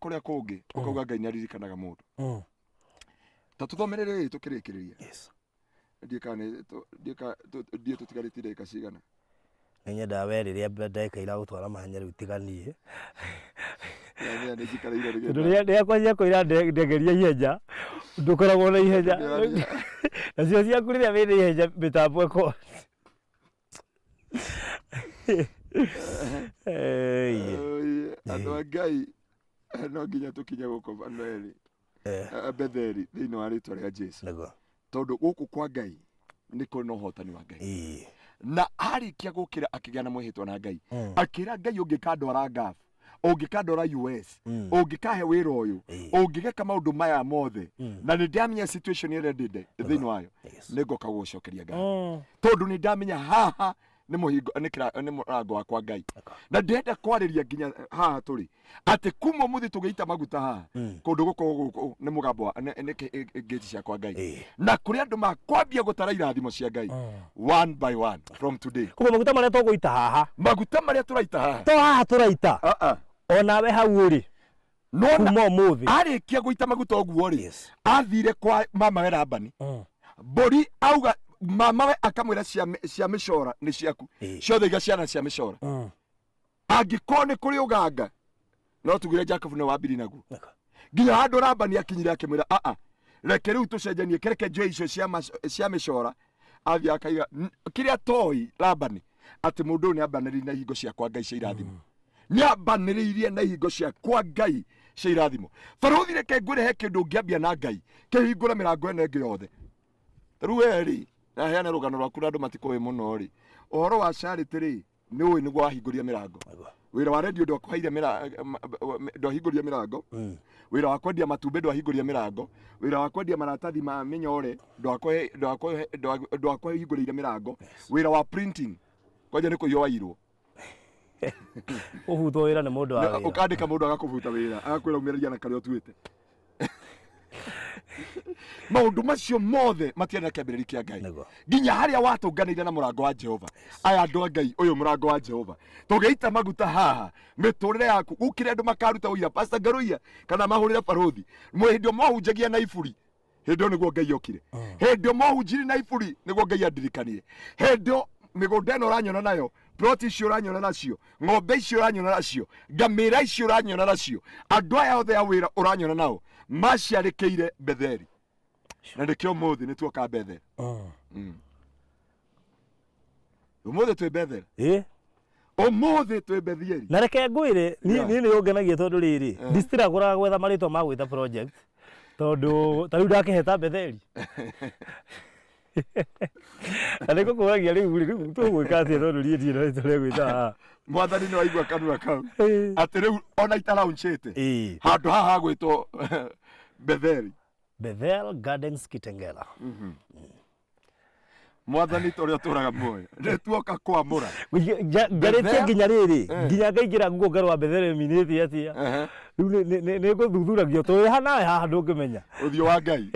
kuria kungi ukauga Ngai ni aririkanaga mundu ta tuthomerere tukirikiriria yes ndiye tutigarite ndeka cigana nenya dawe riria ndeka ira gutwara mahenya riu tiganie ya ni jikareire riria kwanya koira ndegeria ihenya ndukoragwo na ihenya nacio ciaku riria wina ihenya mitambo eko andu a Ngai no nginya tukinye guko Manueli Betheri thiini wa ritwa ria Jesu tondu guku kwa Ngai niko no hotani wa Ngai na arikia gukira akigana na mwihitwa na Ngai akira Ngai ungikandwara ngaf ungikandwara US ungikahe wira uyu ungigeka maundu maya mothe na ni ndamenya situation ire ndinde thiini wayo ningoka gucokeria Ngai tondu ni ndamenya haha ni muhingo ni murango wakwa Ngai na ndenda kwariria nginya haha turi ati kuma muthi tugeita maguta haha kundu guko ni mugambo ni gate cia kwa Ngai na kuri andu makwambia gutara irathimo cia Ngai one by one from today kuma maguta maria tuguita haha maguta maria turaita haha to haha turaita onawe hau uri no kuma muthi arikia guita maguta oguo ri athire kwa mama we Labani mburi auga mama we akamwira cia micora ni ciaku ciothe iga ciana cia micora angikone kuri uganga no tugire Jacob ne wabiri naguo nginya handu Labani akinyira akimwira reke riu tucenjanie kereke njwe icio cia micora athia akaiga kiria toi Labani ati mundu ni abaniri na hingo cia kwa Ngai cia irathimo ni abaniriirie na hingo cia kwa Ngai cia irathimo Faruthi reke ngwire kindu ngiambia na Ngai kihingura mirango ene ngi yothe rueri na heana rugano rwaku andu matikoe muno ri uhoro wa charity ri ni uyu niguo wahinguria mirango wira wa radio ndwakuhaire ndwahinguria mirango wira wa kwendia matumbe ndwahinguria mirango wira wa kwendia maratathi ma minyore ndwakuhingurire mirango wira wa printing kwaje niko yo wairwo uhuto wira ni mundu wa wira ukandika mundu agakuvuta wira agakwira umereria na kare otuite maundu macio mothe matiana kiambiriri kia Ngai nginya haria watunganire na murango wa Jehova aya andu a Ngai uyu murango wa Jehova tugeita maguta haha miturire yaku ukire andu makaruta uira Pastor Ngaruiya kana mahurire Faruthi mwehindio mohunjagia na iburi hindio niguo Ngai okire hindio mohunjiri na iburi niguo Ngai andirikanie hindio migunda ino uranyona nayo plot icio uranyona nacio ng'ombe icio uranyona nacio ngamira icio uranyona nacio andu aya othe a wira uranyona nao maciarĩkĩire Betheri na ndikio muthi ni tuoka Betheri umuthi twi Betheri umuthi twi Betheri na reke ngwire ni ungenagia tondu riri distira kuraga gwetha maritwa ma gwita project tondu tariu ndakiheta Betheri Aleko kuragia riu tugwika atia tondu rie ndire tore gwita mwathani ni waigua kanua kau ati riu ona itaraunchite handu haha gwitwo Bethel Gardens Kitengela mwathani toria turaga muoyo nituoka kwamura ngarite nginya riri nginya ngaingira nguo ngarwa Bethel miniti atia riu ni guthuthuragio twi hanawe haha ndungimenya uthio wa Ngai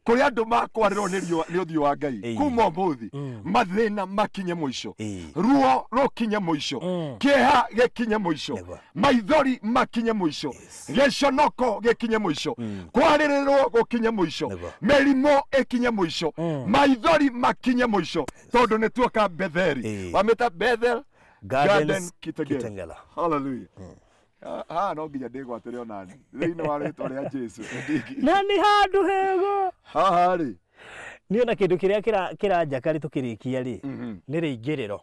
kuri andu makwarirwo ni uthio wa Ngai kuma muthi mathina makinye muico ruo rukinye muico kieha gikinye muico maithori makinye muico giconoko gikinye muico kwaririrwo gukinye muico merimo ikinye muico maithori makinye muico tondu ni tuoka Betheri wameta Bethel Gardens Kitengela hallelujah no nginya ndigwatire onani thiini wa ritwa ria Jesu na ni handu hego haha ri ni ona kindu kiria kiranja ri tukirikia ri ni ringiriro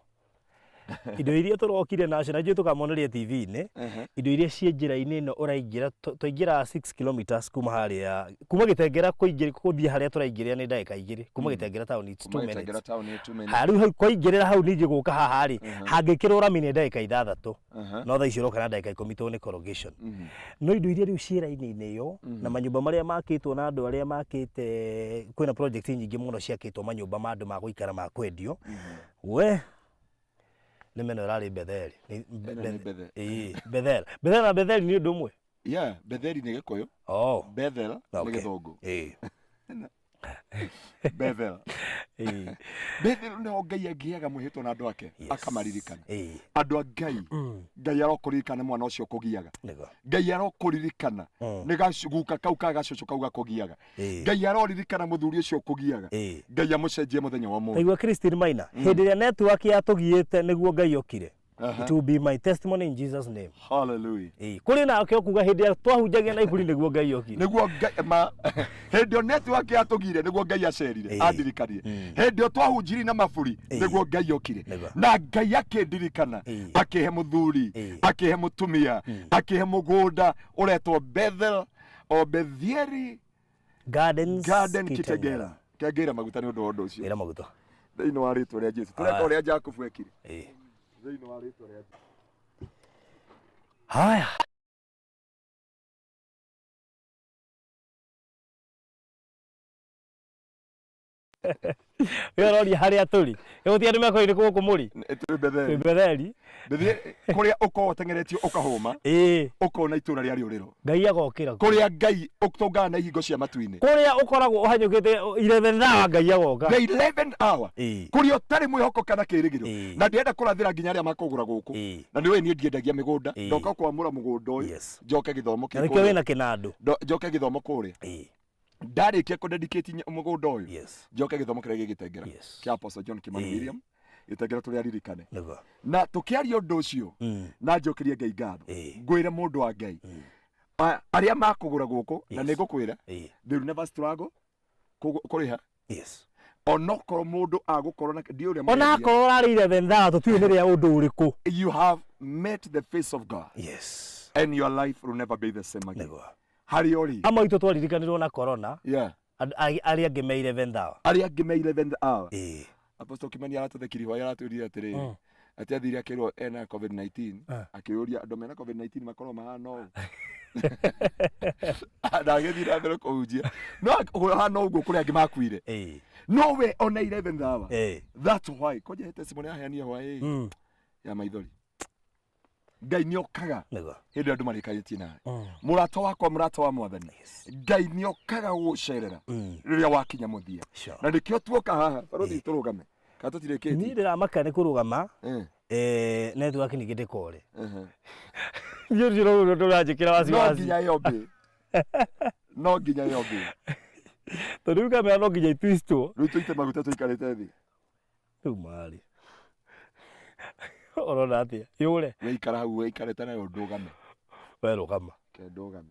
indo iria turokire nacio na njui tukamoneria TV-ini indo iria cie njira-ini ino uraingira tuingira 6 kilometers kuma haria kuma Gitengera kuthia haria turaingiria ni ndagika 2 kuma Gitengera town it's 2 minutes hariu hau kwaingirira hau ningi guka haha ri hangikira urami ni ndagika 6 no tha icio roka na ndagika 10 ni corrugation no indo iria riu ciira-ini iyo na manyumba maria makitwo na andu aria makite kwina project nyingi muno ciakitwo manyumba ma andu ma guikara ma kwendio we nĩ meno ĩrarĩ Betheli. Bethel. Bethel na Betheli nĩ ũndũ ũmwe. Yeah, Betheli nĩ Gĩkũyũ. Bethel nĩ Gĩthũngũ. Bethel. Bethel nĩ Ngai angĩaga mwĩhĩtwo na andũ ake akamaririkana. Andũ a Ngai arokũririkana mwana ũcio kũgiaga. Ngai arokũririkana nĩ gacuka kau ka gacucu kau gakũgiaga. Ngai aroririkana mũthuri ũcio kũgiaga. Ngai amũcenjie mũthenya wa mũthenya. Aigua Christine Maina hĩndĩ ĩrĩa network yatũgiĩte nĩguo Ngai okire. It will be my testimony in Jesus name. Hallelujah. Kuri na akio kuga hindi ya twahunjagia na iburi niguo Ngai okire. Niguo Ngai hindi network yatugire niguo Ngai acerire andirikanie. Hindi twahunjiri na maburi niguo Ngai okire. Na Ngai akindirikana akihe muthuri akihe mutumia akihe mugunda uretwo Bethel o Bethieri Garden Kitegera. Kagera maguta ni undu undu ucio. Ira maguta. Thĩinĩ wa rĩtwa rĩa Jesũ. Tureka ũrĩa Jacob ekire. Thĩinĩ wa rĩtwa rĩa Jesũ. Haya. Yorori haria turi. Yotia nĩ meko ĩrĩkũ gũkũ mũri? Betheli. Betheli. Betheli kũrĩa ũko tengeretio ũkahũma. Ũkona itũra rĩa rĩũrĩro. Ngai agokĩra. Kũrĩa Ngai ũtũngana na ihingo cia matu-inĩ. Kũrĩa ũkoragwo ũhanyũkĩte 11 hour Ngai agoka. The 11 hour. Kũrĩa ũtarĩ mwĩhoko kana kĩrĩgĩrĩro. Na ndĩrenda kũrathĩra nginya arĩa makũgũra gũkũ. Na nĩwe niĩ ndiendagia mĩgũnda. Ndoka kwamũra mũgũnda ũyũ. Njoke gĩthomo kĩu. Nĩkĩo wĩna kĩnandũ. Njoke gĩthomo kũrĩa. Ndarĩkia kũdedicate mũgũnda ũyũ. Njoke gĩthomo kĩrĩa gĩgĩtengera. Kĩa Apostle John Kimani William. Gĩtengera tũrĩa ririkane. Na tũkĩaria ũndũ ũcio. Na njokerie Ngai ngatho. Ngwĩre mũndũ wa Ngai. Arĩa makũgũra gũkũ na nĩngũkwĩra. They will never struggle kũrĩha. Onokorwo mũndũ agũkorwo na ndiũrĩa mũndũ. Onakorwo ũrarĩire bendha tũtiũĩ nĩ rĩa ũndũ ũrĩkũ. You have met the face of God. And your life will never be the same again. Harĩ ori. Amwe itũ twaririkanirwo na corona. Arĩa angĩ me 11 hour. Arĩa angĩ me 11 hour. Apostle Kimani aratũthekiri hoya aratwĩrire atĩrĩrĩ. Atĩ athire akĩrwo ena COVID-19 akĩũria andũ mena COVID-19 makorwo mahana ũũ. Ndagĩthira mbere kũhunjia. No hana ũguo kũrĩa angĩ makuire. No we ona 11 hour. That's why koja testimony aheania hwaĩ ya maithori. Ngai nĩ okaga hĩndĩ andũ marĩkanĩtie nawe. Mũrata wakwa mũrata wa Mwathani. Ngai nĩ okaga gũcerera rĩrĩa wakinya mũthia. Na nĩkĩo tuoka haha barothi tũrũgame. Kana tũtirĩkĩtie. Niĩ ndĩramaka nĩ kũrũgama. Network nĩ gĩtĩkore. Ndiyo tũranjĩkĩra wasiwasi. No nginya yombe. No nginya yombe. Tondũ kamera no nginya itwistwo. Rĩu tũite maguta tũikarĩte thĩ. Rĩu marĩ. Orona atia yule weikara hau weikarete nayo ndũgame we rũgama ke ndũgame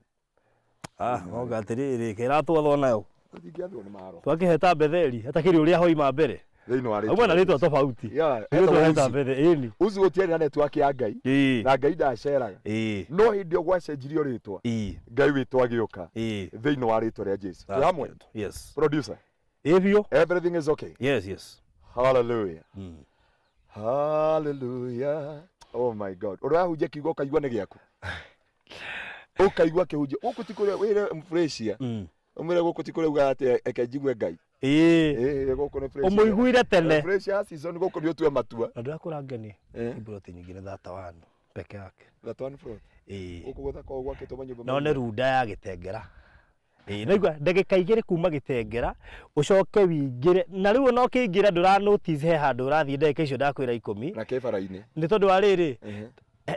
ngoga atĩrĩrĩ kĩratwathwo nayo tũtingĩathwo nĩ maro twakĩheta Betheli atakĩrĩ ũrĩa hoima mbere thĩinĩ wa rĩtwa mwana rĩtwa tofauti rĩtwa Betheli uzi gũtiarĩ na network ya Ngai na Ngai ndaceraga no hĩndĩ ũgwacenjirio rĩtwa Ngai witũ agĩũka thĩinĩ wa rĩtwa rĩa Jesũ hamwe producer everything is okay yes hallelujah Hallelujah. Oh my God. Urahunjia kiugo ukaigua nĩ gĩaku. Ukaigua kĩhunjio. Gũkũ ti kũrĩa wĩre mfrecia. Umire gũkũ ti kũrĩa uga atĩ eke njigwe Ngai. Gũkũ nĩ frecia. Ũmũiguire tene. Frecia season gũkũ nĩ ũtue matua. Andũ akũrangani. Ibroti nyingine thata wanu peke yake. Thata wanu bro. Gũkũ gũthaka ũgwa kĩtũma nyũmba. No nĩ runda ya gĩtengera. Naigua ndagĩka igĩrĩ kuma gĩtengera ũcoke wingĩre na rĩu no kĩingĩra ndũra notice he handũ ũrathiĩ ndagĩka icio ndakwĩra 10 na kĩbara-inĩ nĩ tondũ wa rĩrĩ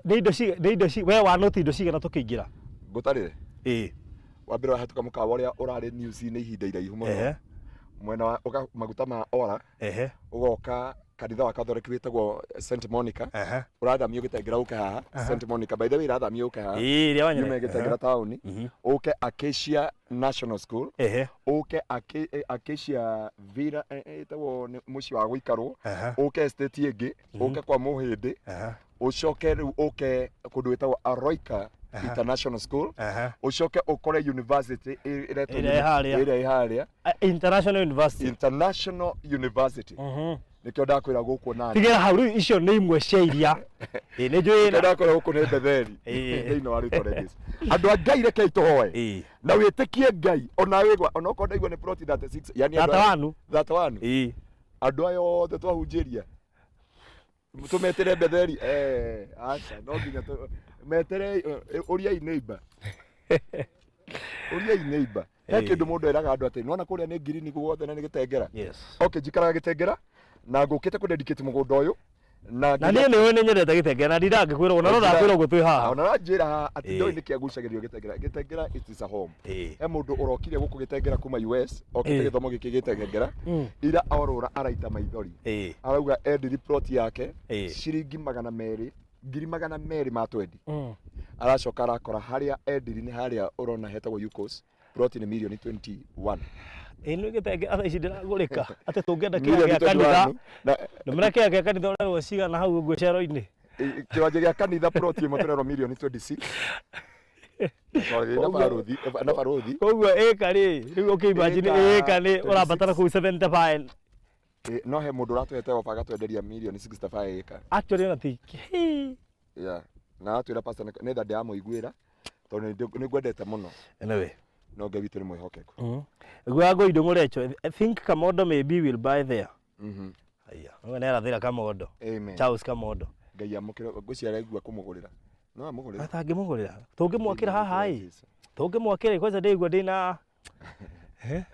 nĩ indo we wa noti indo cigana tũkĩingĩra ngũtarĩre wa mbere wahatuka mũkawa ũrĩa ũrarĩ news-inĩ ihinda iraihu mũno mwena wa maguta ma ora ũgoka kanitha wa Catholic wĩtagwo St Monica ũrathamio gĩtengera ũke haha St Monica by the way ũrathamio ũke haha yume gĩtengera taũni ũke Acacia National School ũke Acacia Villa ĩtagwo mũciĩ wa gũikarwo ũke estate ĩngĩ ũke kwa Mũhĩndĩ ũcoke rĩu ũke kũndũ wĩtagwo Aroika International School ucoke ukore university ĩrĩa harĩa International University nikio ndakwira guku nani tigera hau riu icio nĩ imwe cia iria nĩ njũĩ na ndakwira guku nĩ Betheli thĩinĩ wa rĩtwa rĩa Jesũ andũ a Ngai rekei tũhoe na wĩtĩkie Ngai ona wĩgwa ona uko ndaigua nĩ plot 36 yani that one andũ ayo othe twahunjĩria tumetere betheri acha no nginya metere uria ineiba uria ineiba he kindu mundu eraga andu ati nona kuria ni green guothe na ni gitengera. Okay, jikaraga gitengera na ngukite ku dedicate mugunda uyu na niĩ nĩwe nĩ nyendete gĩtengera na ndindakwĩra ona no ndakwĩra gũtwĩ haha ona ranjĩra atĩ ndoi nĩ kĩagucagĩrio gĩtengera it is a home. He mũndũ ũrokire gũkũ gĩtengera kuma US okĩte gĩthomo gĩkĩ gĩtengera ira orũra araita maithori arauga endiri plot yake ciringi 200 ngiri 200 ma twendi aracoka arakora harĩa endiri nĩ harĩa ũrona hetagwo Yukos plot nĩ milioni 21. Ino gitenge atha ici ndiragurika ate tungenda kĩoya gĩa kanitha nĩmera kĩoya gĩa kanitha ũrerwo cigana hau ũguo cero-inĩ kĩwanja gĩa kanitha plot ĩmwe tũrerwo milioni 26 na barothi koguo ĩka rĩ rĩu ũkĩimagine ĩka nĩ ũrabatara kũu 75 no he mũndũ ũratwete ofa agatwenderia milioni 65 ĩka actually ona ti na atwĩra pastor nĩ tha ndĩramũiguĩra tondũ nĩ ngwendete mũno anyway no Ngai witũ nĩ mwĩhokeku gwa indo mũrecho I think Kamondo maybe will buy there aya no nĩ arathira Kamondo Charles Kamondo Ngai amũkĩre ngũciara igua kũmũgũrĩra no amũgũrĩra atangĩmũgũrĩra tũngĩmwakĩra haha ĩ tũngĩmwakĩra kwanza ndeigua ndĩna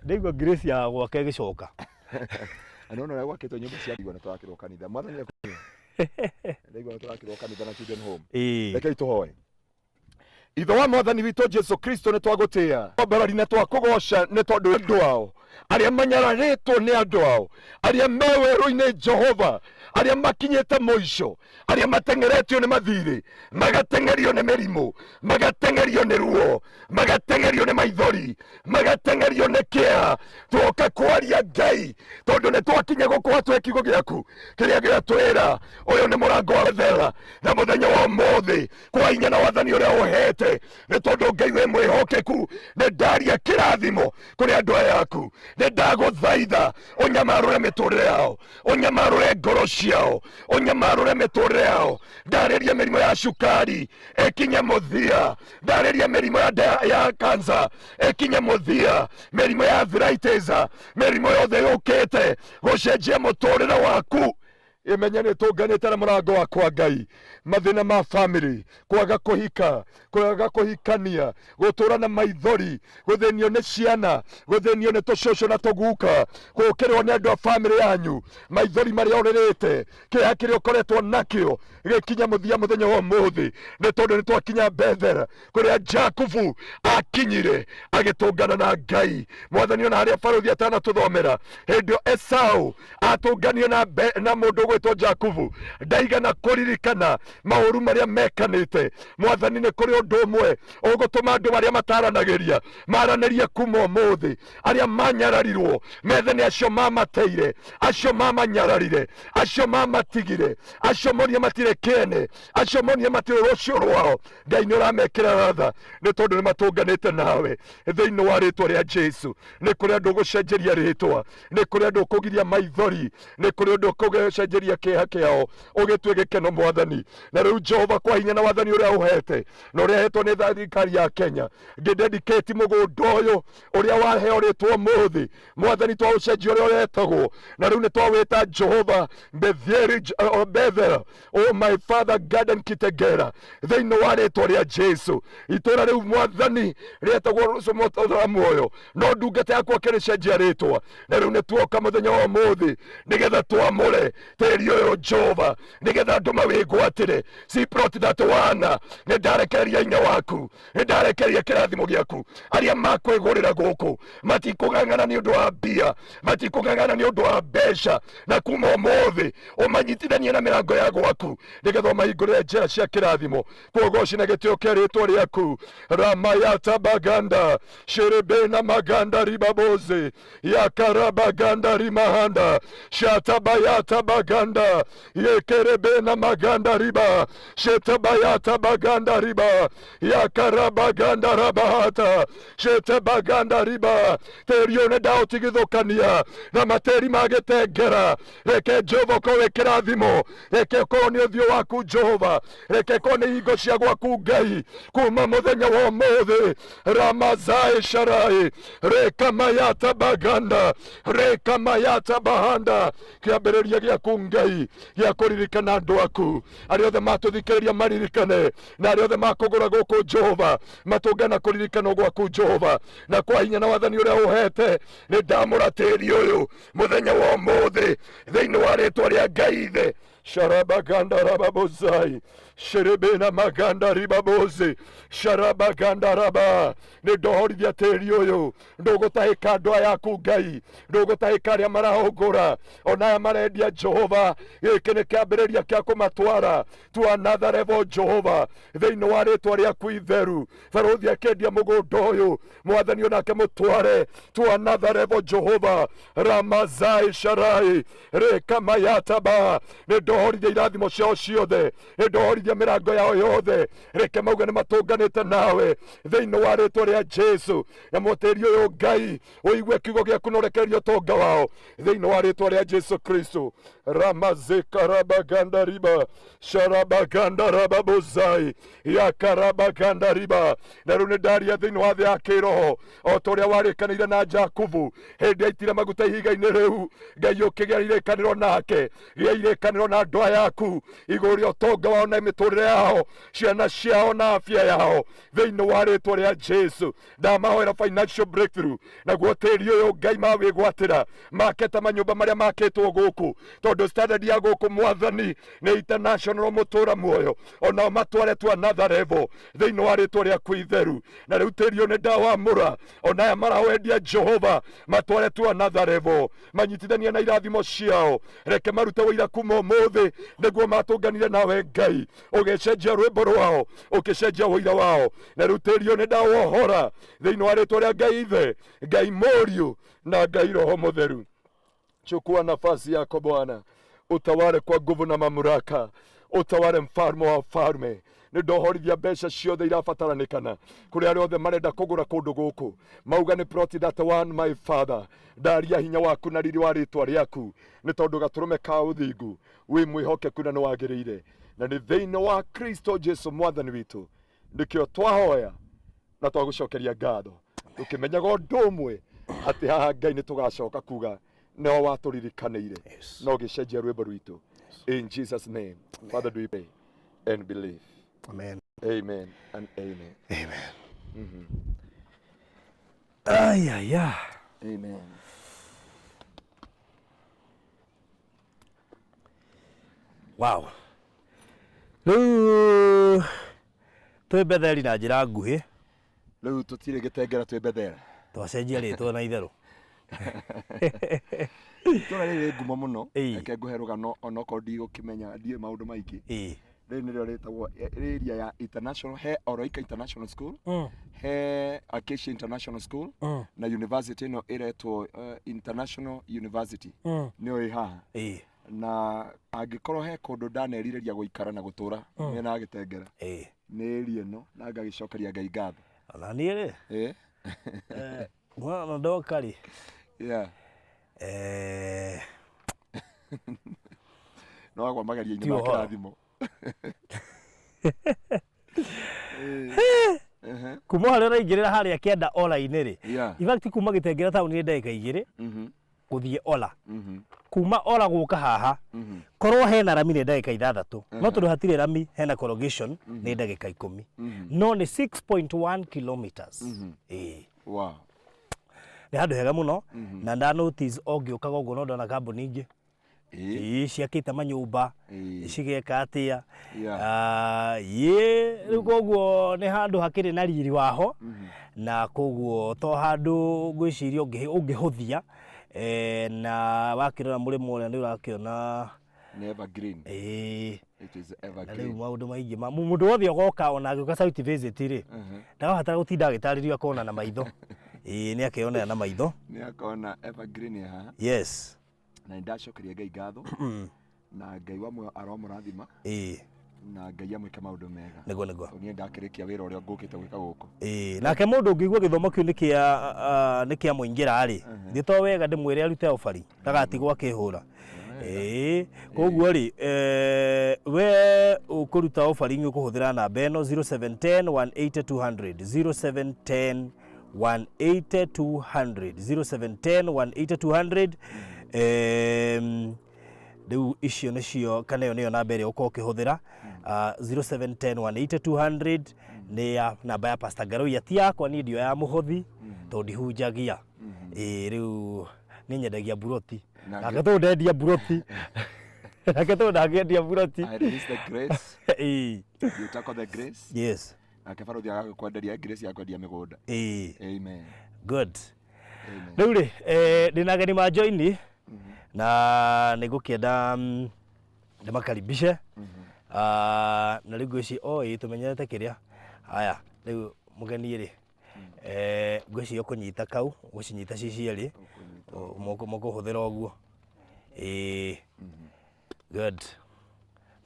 ndeigua grace ya gwake gĩcoka anona na gwakĩtwo nyũmba cia ndigwa na twakĩrwo kanitha mwathani ndeigua twakĩrwo kanitha na children home rekei tũhoe. Ithe wa mwathani witũ Jesu Kristo nĩ twagũtĩĩa mbarari na twakũgoca nĩ tondũ andũ ao arĩa manyararĩtwo nĩ andũ ao arĩa me werũ-inĩ Jehova arĩa makinyĩte mũico arĩa mateng'eretio nĩ mathirĩ magateng'erio nĩ mĩrimũ magateng'erio nĩ ruo magateng'erio nĩ maithori magateng'erio nĩ kĩeha twoka kwaria Ngai tondũ nĩ twakinya gũkũ hatwe kiugo gĩaku kĩrĩa gĩatwĩra ũyũ nĩ mũrango wa Bethela na mũthenya wa ũmũthĩ kwa hinya na wathani ũrĩa ũhete nĩ tondũ Ngai wĩ mwĩhokeku nĩ ndaria kĩrathimo kũrĩ andũ aya aku nĩ ndagũthaitha ũnyamarũre mĩtũrĩre yao ũnyamarũre ngoro ciao ũnyamarũre mĩtũrĩre yao ndarĩria mĩrimũ ya cukari ĩkinye mũthia ndarĩria mĩrimũ ya kansa ĩkinye mũthia mĩrimũ ya arthritis mĩrimũ yothe yũkĩte gũcenjia mũtũrĩre waku imenye nĩ tũnganĩte na mũrango wakwa Ngai mathĩna ma family kwaga kũhika kwaga kũhikania gũtũra na maithori gũthĩnio nĩ ciana gũthĩnio nĩ tũcũcũ na tũguka gũkĩrwo nĩ andũ a family yanyu maithori marĩa ũrĩrĩte kĩeha kĩrĩa ũkoretwo nakĩo gĩkinya mũthia mũthenya wa ũmũthĩ nĩ tondũ nĩ twakinya Bethel kũrĩa Jakubu akinyire agĩtũngana na Ngai mwathani ona harĩa barothi atanatũthomera hĩndĩ Esau atũnganio na mũndũ gwĩtwo Jakubu ndaigana kũririkana maũru marĩa mekanĩte mwathani nĩ kũrĩ ũndũ ũmwe ũgũtũma andũ arĩa mataranagĩria maranĩrie kuma ũmũthĩ arĩa manyararirwo methe nĩ acio mamateire acio mamanyararire acio mamatigire acio monire matirĩ kĩene acio monire matirĩ rũciũ rwao Ngai nĩ ũramekĩra tha nĩ tondũ nĩ matũnganĩte nawe thĩinĩ wa rĩtwa rĩa Jesu nĩ kũrĩ andũ ũgũcenjeria rĩtwa nĩ kũrĩ andũ ũkũgiria maithori nĩ kũrĩ andũ ũkũcenjeria kĩeha kĩao ũgĩtue gĩkeno mwathani na rĩu Jehova kwa hinya na wathani ũrĩa ũhete na ũrĩa hetwo nĩ thirikari ya Kenya ngĩdedicate mũgũnda ũyũ ũrĩa waheo rĩtwa mũthĩ mwathani twaũcenjia ũrĩa ũretagwo na rĩu nĩ twawĩta Jehova Bethel oh my father garden Kitengera thĩinĩ wa rĩtwa rĩa Jesu itũra rĩu mwathani rĩetagwo muoyo no ndungata yakwa kĩrĩcenjia rĩtwa na rĩu nĩ tuoka mũthenya wa ũmũthĩ nĩgetha twamũre tĩri ũyũ Jehova nĩgetha andũ mawĩgwatĩre ciproti thatwana nĩ ndarekereria hinya waku nĩ ndarekereria kĩrathimo gĩaku arĩa makwĩgũrĩra gũkũ matikũng'ang'ana nĩ ũndũ wa mbia matikũng'ang'ana nĩ ũndũ wa mbeca na kuma ũmũthĩ ũmanyitithanie na mĩrango ya gwaku nĩgetha ũmahingũrĩre njĩra cia kĩrathimo kũgoci na gĩtĩo kĩa rĩtwa rĩaku ramayata baganda sherebena maganda ribaboze yakarabaganda rimahanda shatabayata baganda yekerebena maganda riba shetabayata baganda riba yakarabaganda rabahata shetabaganda riba terione dao tigithokania na materi magĩtengera reke Jehova kowe kĩrathimo reke korwo nĩ ũthiũ ũteithio waku Jehova reke kone hingo cia gwaku Ngai kuma muthenya wa ũmũthĩ Ramazai Sharai reka mayata baganda reka mayata bahanda kĩambĩrĩria gĩaku Ngai gĩa kũririkana andũ aku arĩa othe matũthikĩrĩria maririkane na arĩa othe makũgũra gũkũ Jehova matũngana kũririkana gwaku Jehova na kwa hinya na wathani ũrĩa ũhete nĩ ndamũra tĩri ũyũ muthenya wa ũmũthĩ thĩinĩ wa rĩtwa rĩa Ngai Ithe Sharabaganda rababozai sherebena maganda ribaboze sharabaganda raba nĩ ndohorithia tĩri ũyũ ndũgũtahĩka andũ aya aku Ngai ndũgũtahĩka arĩa marahũngũra ona aya marendia Jehova gĩkĩ nĩ kĩambĩrĩria kĩa kũmatwara to another level Jehova thĩinĩ wa rĩtwa rĩaku itheru barũthi akĩendia mũgũnda ũyũ mwathani onake mũtware to another level Jehova Ramazai Sharai reka mayataba nĩ ndohorithia irathimo ciao ciothe nĩ ndohorithia mĩrango yao yothe reke mauge nĩ matũnganĩte nawe thĩinĩ wa rĩtwa rĩa Jesu na mũtĩri ũyũ Ngai ũigue kiugo gĩaku na ũrekererie ũtonga wao thĩinĩ wa rĩtwa rĩa Jesu Kristo Ramazeka riba sharabaganda rababozai yakarabaganda riba na rĩu nĩ ndaria thĩinĩ wa thĩ ya kĩroho o ta ũrĩa warĩkanĩire na Jakubu hĩndĩ aitire maguta ihiga-inĩ rĩu Ngai ũkĩgĩa irĩkanĩro nake gĩa irĩkanĩro na andũ aya aku igũrũ rĩa ũtonga wao na mĩtũrĩre yao ciana ciao na afya yao thĩinĩ wa rĩtwa rĩa Jesu ndamahoera financial breakthrough naguo tĩri ũyũ Ngai mawĩgwatĩra maketa manyũmba marĩa makĩtwo gũkũ tondũ standard ya gũkũ mwathani nĩ international mũtũra muoyo onao matware to another level thĩinĩ wa rĩtwa rĩaku itheru na rĩu tĩri ũyũ nĩ ndawamũra ona aya marawendia Jehova matware to another level manyitithanie na irathimo ciao reke marute ũira kuma ũmũthĩ nĩguo matũnganire nawe Ngai ũgĩcenjia rwĩmbo rwao ũkĩcenjia ũira wao na rĩu tĩri ũyũ nĩ ndawohora thĩinĩ wa rĩtwa rĩa Ngai Ithe Ngai Mũriũ na Ngai Roho Mũtheru. Chukua nafasi yako Bwana utawale kwa nguvu na mamlaka utawale mfalme wa falme nĩ ndohorithia mbeca ciothe irabataranĩkana kũrĩ arĩa othe marenda kũgũra kũndũ gũkũ mauga nĩ plot that one my father ndaria hinya waku na riri wa rĩtwa rĩaku nĩ tondũ gatũrũme ka ũthingu wĩ mwĩhokeku na nĩ wagĩrĩire na nĩ thĩinĩ wa Kristo Jesu mwathani witũ nĩkĩo twahoya na twagũcokeria ngatho tũkĩmenyaga ũndũ ũmwe atĩ haha Ngai nĩ tũgacoka kuga no watũririkanĩire no gĩcenjia rwĩmbo rwitũ in Jesus name. Father, do we pray and believe. Amen. Amen and amen. Amen. Ay, ay, ay. Amen. Wow. Rĩu twĩ Betheli na njĩra nguhĩ. Rĩu tũtirĩ gĩtengera twĩ Betheli. Twacenjia rĩtwa na itherũ. Tũra rĩrĩ ngumo mũno reke ngũhe rũgano onokorwo ndigũkĩmenya ndiĩ maũndũ maingĩ. Rĩu nĩrĩo rĩtagwo area ya International he Oroika International School he Acacia International School na university ĩno ĩretwo International University nĩyo ĩ haha na angĩkorwo he kũndũ ndanerirĩria gũikara na gũtũra mĩena ya Gĩtengera nĩ area ĩno na ngagĩcokeria Ngai ngatho. Ona niĩ rĩ mwana ndoka rĩ no agwa mageria-inĩ ma kĩrathimo kuma harĩa ũraingĩrĩra harĩa kĩanda Ola-inĩ rĩ in fact kuma Gĩtengera taũni nĩ ndagĩka igĩrĩ gũthiĩ Ola kuma Ola gũka haha korwo hena rami nĩ ndagĩka 6 no tondũ hatirĩ rami hena corrugation nĩ ndagĩka 10 no nĩ 6.1 kilometers. Wow. Nĩ handũ hega mũno na nda notice ũngĩũkaga ũguo no ndona kambuni ingĩ ciakĩte manyũmba cigeka atĩa rĩu koguo nĩ handũ hakĩrĩ na riri waho na koguo to handũ ngwĩciria ũngĩhũthia na wakĩrora mũrĩmo ũrĩa nĩ ũrakĩona nĩ evergreen. It is evergreen. Rĩu maũndũ maingĩ mũndũ wothe ũgoka ona agĩũka site visit rĩ ndagabatara gũtinda agĩtarĩrio akona na maitho nĩ akĩonera na maitho nĩ akona evergreen haha. Yes. Na ndacokeria Ngai ngatho na Ngai wa muoyo aromũrathima na Ngai amwĩke maũndũ mega. Nĩguo niĩ ndakĩrĩkia wĩra ũrĩa ngũkĩte gwĩka gũkũ. Nake mũndũ ũngĩigua gĩthomo kĩu nĩ kĩa mũingĩra rĩ nĩ to wega ndĩmwĩre arute ũbari ndagatigwo akĩhũra koguo ri we ukuruta offering ukuhuthira namba eno 0710 180 200 0710 180 200 0710 180 200 Riu icio nicio kana yo niyo namba ĩrĩa ũkorwo ũkĩhũthĩra 0710 180 200 nĩ ya namba ya Pastor Ngaruiya ti yakwa niĩ ndio ya mũhothi tondũ ndihunjagia rĩu nĩ nyendagia buroti nake tondũ ndendia buroti nake tondũ ndangĩendia buroti I release the grace you talk of the grace yes nake barũthi agakwenderia grace ya kwendia mĩgũnda amen good rĩu rĩ ndĩna ageni ma join na nĩngũkĩenda ndĩmakaribishe na rĩu ngwĩci tũmenyerete kĩrĩa haya rĩu mũgeni rĩ ngwĩci ũkũnyita kau gũcinyita cicierĩ mũkũhũthĩra ũguo good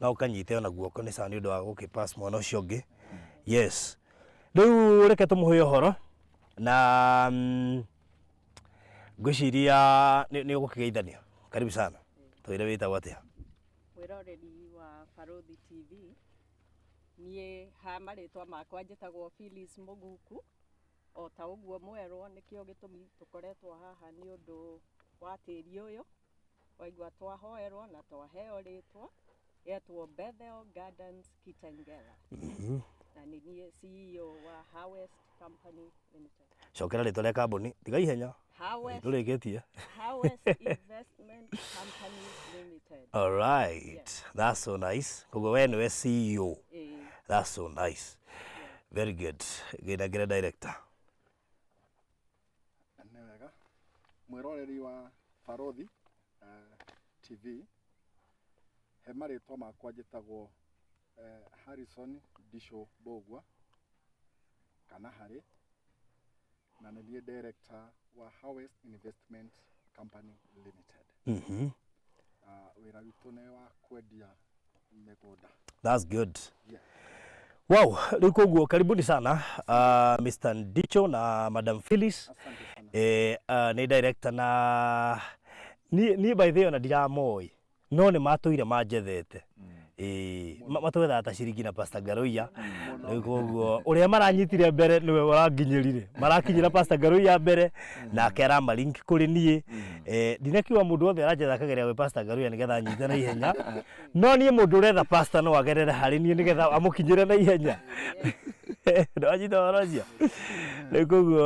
na ũkanyite ona guoko nĩ sawa nĩ ũndũ wa gũkĩpass mwana ũcio ũngĩ yes rĩu reke tũmũhe ũhoro na ngwĩciria nĩ ũgũkĩgeithania karibu sana twĩre wĩtagwo atĩa mwĩroreri wa Barũthi TV niĩ ha marĩtwa makwa njĩtagwo Phyllis Mũguku o ta ũguo mwerwo nĩkĩo gĩtũmi tũkoretwo haha nĩ ũndũ wa tĩri ũyũ waigua twahoerwo na twaheo rĩtwa yetwo Bethel Gardens Kitengela na nĩ niĩ CEO wa Harvest Company Limited. Cokera rĩtwa rĩa kambuni tiga ihenya ndũrĩkĩtie Harvest Investment Company Limited. All right. Yes. That's so nice. Kogo we niwe CEO. That's so nice. Very good. Gĩna director. Nĩwega. Mwĩroreri wa Barũthi TV he marĩtwa makwa njĩtagwo Harrison Disho Bogwa kana Harry na nĩ director wa Harvest Investment Company Limited. Wĩra witũ nĩ wa kwendia mĩgũnda. That's good. Yeah. Wow, rĩu koguo karibuni sana Mr. Ndicho na Madam Phyllis. Asante sana. Nĩ director na ni by the way ona ndiramoi no nĩ matũire manjethete matwetha ta ciringi na Pastor Ngaruiya rĩu koguo ũrĩa maranyitire mbere nĩwe waranginyĩrire marakinyĩra Pastor Ngaruiya mbere nake arama link kũrĩ niĩ ndinakiuga mũndũ wothe aranjetha akageria gwĩ Pastor Ngaruiya nĩgetha anyite na ihenya no niĩ mũndũ ũretha pastor no agerere harĩ niĩ nĩgetha amũkinyĩre na ihenya ndanyita ũhoro ũcio rĩu koguo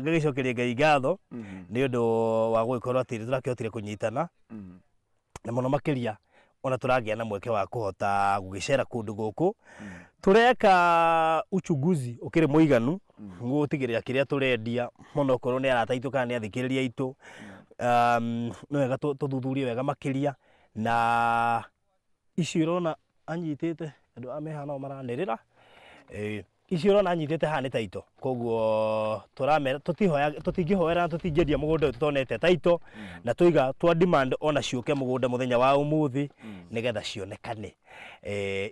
ngagĩcokeria Ngai ngatho nĩ ũndũ wa gũgĩkorwo atĩ nĩtũrakĩhotire kũnyitana na mũno makĩria ona tũragĩa na mweke wa kũhota gũgĩcera kũndũ gũkũ tureka uchunguzi ukiri muiganu gutigirira kiria turendia muno korwo ni arata itu kana ni athikiriria itu no wega tuthuthurie wega makiria na icio irona anyitite andu amehana o maranirira icio irona anyitite hana taito koguo turamera tutingihoera tutingedia mugunda tutonete taito na tuiga twa demand ona ciuke mugunda muthenya wa umuthi nigetha cionekane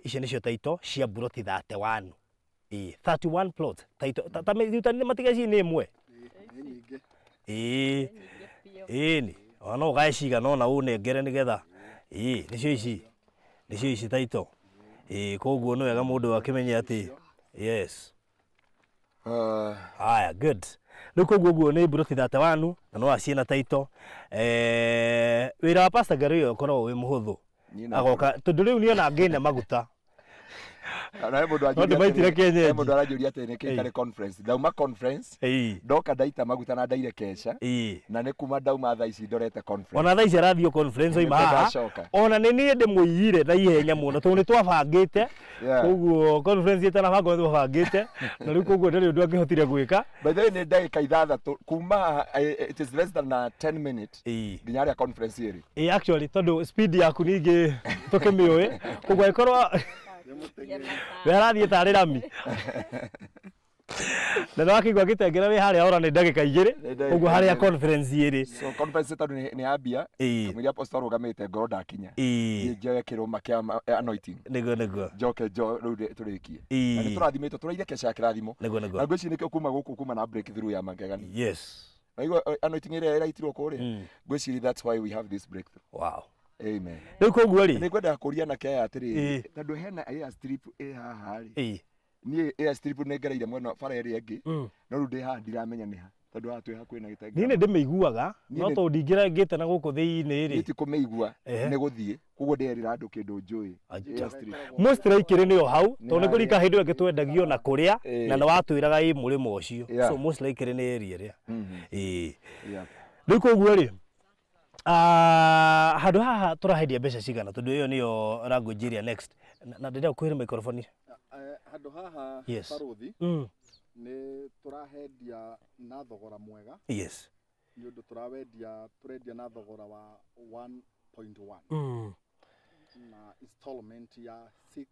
icio nicio taito cia buroti 31 31 plot taito tameziuta ni matigaci ni imwe ni ona ugaiciga nona unengere nigetha nicio ici taito koguo no wega mundu akimenye ati yes aya good nuko gugu ni buroti 31 na no aciena taito wira wa Pastor Ngaruiya ukorwo wi muhuthu agoka tondu riu ni ona ngine maguta na mundu arajuria ati ni kikare conference dauma conference ndoka ndaita maguta na ndaire kesha na ni kuma dauma thaa ici ndorete conference ona thaa ici arathio conference oima haha ona ni ni ndi muiyire na ihenya muno tondu ni twabangite koguo conference itana bango twabangite na riu koguo ndari undu angihotire gwika by the way ni ndagika ithathatu kuma it is less than 10 minutes nginya ya conference iri actually tondu speed yaku ningi tukimioi koguo ikorwo werathie tari rami na wakigwa gitengera wi haria ora ni ndagika igiri uguo haria conference iri so conference tatu ni ambia kamuri apostle rugamite ngoro ndakinya njoe kiruma kia anointing nego joke riu turikie na ni turathimito turaire kesha kirathimo nego na ngwici nikio kuma guku kuma na breakthrough ya magegani yes Aigua anointing ĩrĩa ĩraitirwo kũrĩa. Ngwĩciria that's why we have this breakthrough. Wow. Amen. Rĩu koguo rĩ. Nĩ ngwenda kũria na kĩaya atĩrĩ. Tondũ hena air strip haha rĩ. Niĩ air strip nĩ ngereire mwena bara ĩrĩa ĩngĩ. No rĩu ndĩ haha ndiramenya nĩ ha. Tondũ haha twĩ hakuhĩ na gĩtenge. Niĩ nĩ ndĩmĩiguaga no tondũ ndingĩrangĩte na gũkũ thĩinĩ rĩ. Nĩ ti kũmĩigua nĩ gũthiĩ. Koguo ndĩrĩra andũ kĩndũ njũĩ. Air strip. Mostly ikĩrĩ nĩo hau tondũ nĩ kũrika hĩndĩ ĩyo ĩngĩ twendagio na kũrĩa na nĩ watwĩraga ĩ mũrĩmo ũcio. So mostly ikĩrĩ nĩ area rĩa. Rĩu koguo rĩ. Handũ haha tũrahendia mbeca cigana tondũ ĩyo nĩyo language area next. Na ndĩrenda kwĩra microphone. Handũ haha Baruthi nĩ tũrahendia na thogora mwega. Yes. Nĩ ũndũ tũrendia na thogora wa 1.1. Na installment ya 6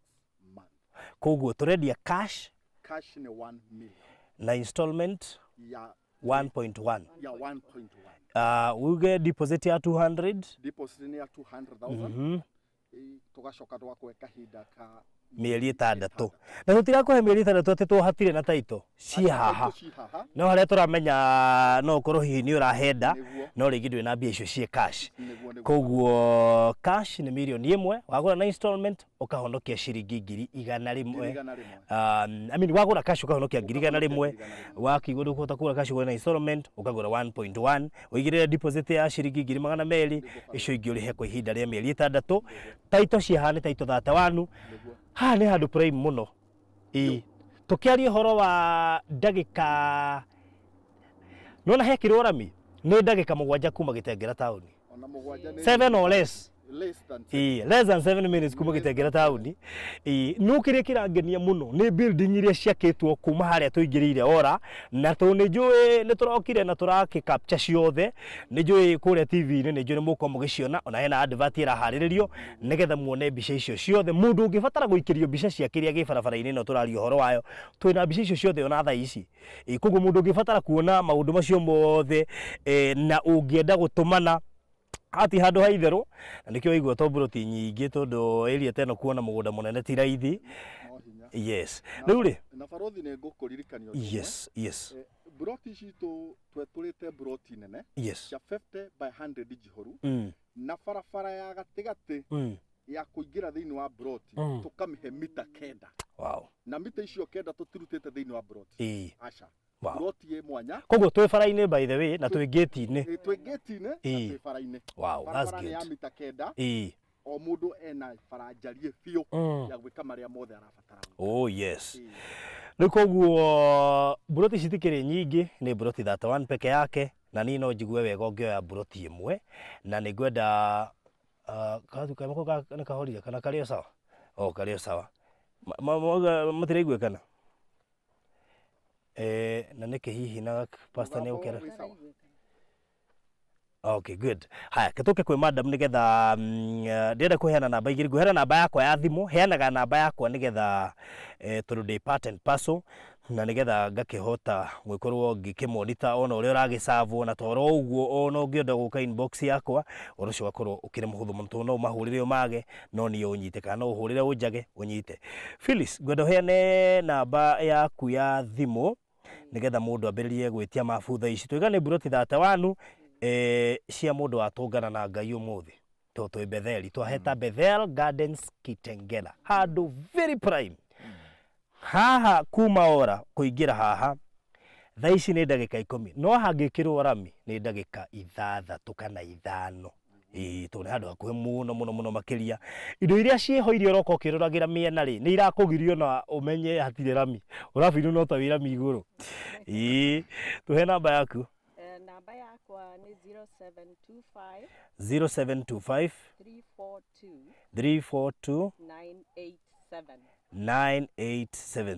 months. Koguo tũrendia cash ni 1 million. Na installment ya 1.1. Ya 1.1. We get deposit ya 200. Deposit ni ya 200,000. Tugacoka twakwe kahinda ka mĩeri 6. Na tũtigakũhe mĩeri 6 atĩ tũhatire na taito ci haha. No harĩa tũramenya no ũkorwo hihi nĩ ũrahenda no rĩngĩ ndwĩ na mbia icio cie cash. Koguo cash nĩ milioni 1, wagũra na installment ũkahonokia ciringi 100,000. I mean wagũra cash ũkahonokia 100,000, wakigũra ũkũhota kũgũra cash na installment ũkagũra 1.1, ũigĩrĩre deposit ya ciringi 200,000, icio ingĩ ũrĩhe kwa ihinda rĩa mĩeri 6. Taito cia haha nĩ taito 31. Ha nĩ handũ prime mũno. Tukiaria horo wa ndagĩka nona hekirwo rami nĩ ndagĩka 7 kuma Gĩtengera taũni. 7 or less. Less than 7 minutes kuma Gĩtengera taũni. No kĩrĩa kĩrangenia mũno nĩ building iria ciakĩtwo kuma harĩa tũingĩrĩire ora na nĩ njũĩ nĩ tũrokire na tũraki capture ciothe. Nĩ njũĩ kũrĩa TV-inĩ nĩ njũĩ nĩ mũko mũgĩciona ona hena advert ĩraharĩrĩrio nĩgetha muone mbica icio ciothe. Mũndũ ũngĩbatara gũikĩrio mbica cia kĩrĩa gĩ barabara-inĩ no tũraria horo wayo twĩna mbica icio ciothe ona thaa ici. Koguo mũndũ ũngĩbatara kuona maũndũ macio mothe na ũngĩenda gũtũmana ati handũ ha itherũ na nĩkĩo waigua tomburoti nyingĩ tondũ area teno kuona mũgũnda mũnene ti raithi. Yes. Rĩu rĩ na Baruthi nĩ ngũkũririkania yes. Buroti citũ twetũrĩte buroti nene ya 50 by 100 jihoru na barabara ya gatigatĩ ya kũingĩra thĩinĩ wa buroti tũkamĩhe mita 9. Wow. Na mita icio 9 tũtirutĩte thĩinĩ wa buroti. Acha. Wow. Buroti ĩ mwanya. Koguo twĩ bara-inĩ by the way na twĩ gate-inĩ. Twĩ gate-inĩ na twĩ bara-inĩ. Wow, that's good. Ya mita 9. O mũndũ ena baranjarie biũ ya gwĩka marĩa mothe arabatara. Oh yes. Rĩu koguo buroti citikĩrĩ nyingĩ nĩ buroti 31 peke yake na niĩ no njigue wega ũngĩoya buroti ĩmwe na nĩ ngwenda kamako nĩ kahorire kana karĩo sawa. Karĩo sawa. Mũtiraigua kana na nĩkĩ hihi na pastor nĩ ũkera. Okay, good. Haya, ketoke kwĩ madam nigetha ndĩrenda kũheana namba igĩrĩ, ngũheana namba yakwa ya thimũ, heanaga namba yakwa nigetha tondũ ndĩ part and parcel na nigetha ngakĩhota gwĩkorwo ngĩkĩmonita ona ũrĩa ũragĩcavwo na toro ũguo ona ũngĩenda gũka inbox yakwa ũndũ ũcio ũgakorwo ũkĩrĩ mũhũthũ mũno no mahũrĩre ũmage no niĩ ũnyite kana ũhũrĩre ũnjage ũnyite. Phyllis, ngwenda ũheane namba yaku ya thimũ nigetha mũndũ ambĩrĩrie gwĩtia mabutha ici. Tũigane buroti 31 cia mũndũ watũngana na Ngai ũmũthĩ to twĩ Betheli twaheta Bethel Gardens Kitengela handũ very prime. Haha kuma ora kũingĩra haha thaa ici nĩ ndagĩka 10 no hangĩkĩrwo rami nĩ ndagĩka 6 kana 5. Tũrĩ handũ hakuhĩ mũno makĩria. Indo iria ciĩhoirie ũroka ũkĩroragĩra mĩena rĩ nĩ irakũgirio na ũmenye hatirĩ rami ũrabindu no ta wĩra migũrũ. Tũhe namba yaku. Namba yakwa ni 0725 342 987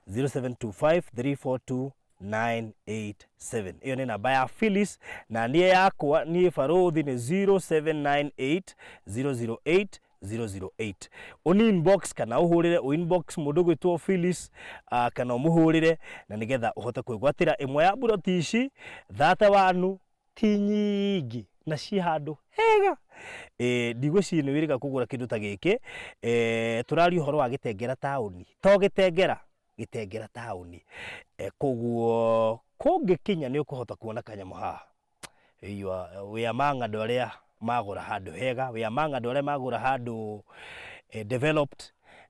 0725 342 987. Iyo ni namba ya Phyllis na niye yakwa niye Baruthi ni 0798 008 008. Uni inbox kana uhurire inbox mundu gwitwo Phyllis kana umuhurire na nigetha uhote kwigwatira imwe ya buroti ici 31 ti nyingi na ci handu hega. Ndigwĩciria nĩ wĩrĩga kũgũra kĩndũ ta gĩkĩ. Tũraria ũhoro wa Gĩtengera taũni to Gĩtengera gitengera tauni koguo kungikinya ni ukuhota kuona kanyamo haha we among andu aria magura handu hega we among andu aria magura handu developed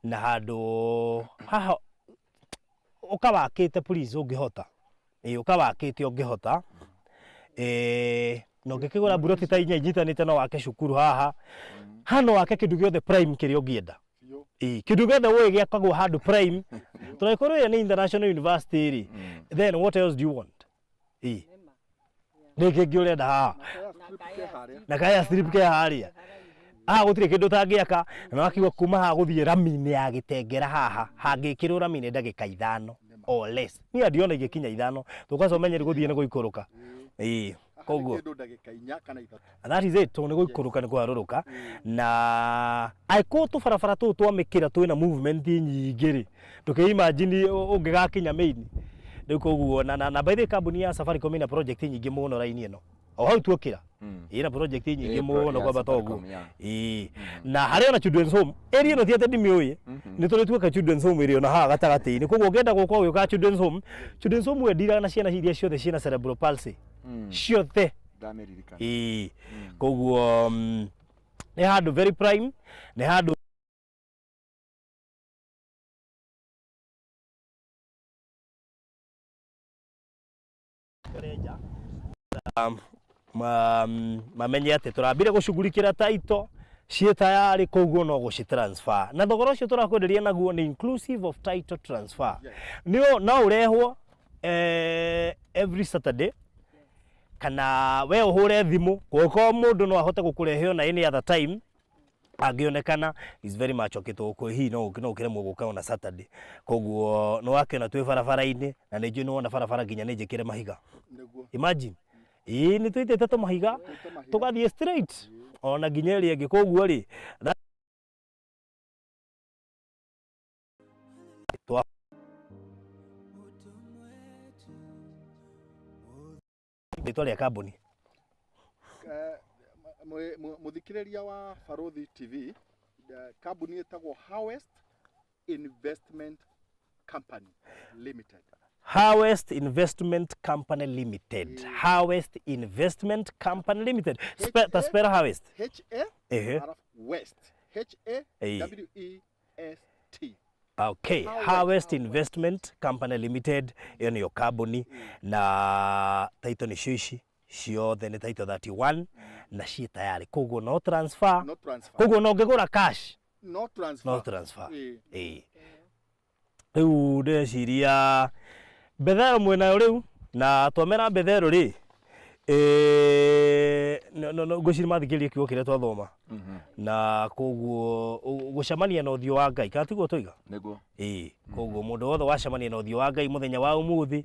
na handu haha ukawakite please ungihota ukawakite ungihota no ngikigura buroti ta inya inyitanite no wake cukuru haha hano wake kindu giothe prime kiria ungienda kindu giothe we giakagwo handu prime turaikoro ni international university ri then what else do you want niki ngiurenda haha na kaya strip ke haria gutire kindu tangiaka na wakigwa kuma haha guthie rami-ini ya gitengera haha hangikirwo rami-ini ndagika 5 or less ni adiona igikinya 5 tukacomenyeri guthie ni guikuruka koguo that is it ni guikuruka ni kuharuruka na aiko tu barabara tu twamikira twina movement nyingi ri tukiimagine ungigakinya main riu koguo na by the company ya Safaricom ina project nyingi muno raini ino o hau tuokira ina project nyingi muno kwa batogu na hari ona children's home area no thiate ndimiuye ni tuli tuka children's home area na haha gatagati ni koguo ngenda gukwa uyu ka children's home we ndira na ciana iria ciothe ciana cerebral palsy ciothe ndameririkana koguo ni handu very prime ni handu mamenye ati turambire gushughulikira taito cie tayari koguo no gucitransfer na thogora ucio turakwenderia naguo ni inclusive of title transfer no urehwo every Saturday kana we uhure thimu goko mundu no ahote gukureheo na any other time agionekana is very much okitoko hi no kiremwo guka on Saturday koguo no wake na twi barabara-ini na ni no na barabara nginya ni njikire mahiga imagine ni twitete to mahiga tugathie straight ona nginya ri ngi koguo ri Victoria Carboni muthikiriria wa Farodhi TV kambuni etagwo Harvest Investment Company Limited. Harvest Investment Company Limited. Harvest Investment Company Limited. Spell Harvest. West. H-A-W-E-S-T. Okay, Harvest Investment Company Limited iyo niyo kambuni na taito ni shishi ciothe ni taito 31 na cie tayari koguo no transfer koguo no ngigura cash no transfer riu ndeciria mbethero mwena riu na twamera mbethero ri no ngwiciria mathikirie kiugo kiria twathoma na koguo gucemania na uthio wa Ngai katiguo twiga niguo koguo mundu wothe wacemania na uthio wa Ngai muthenya wa umuthi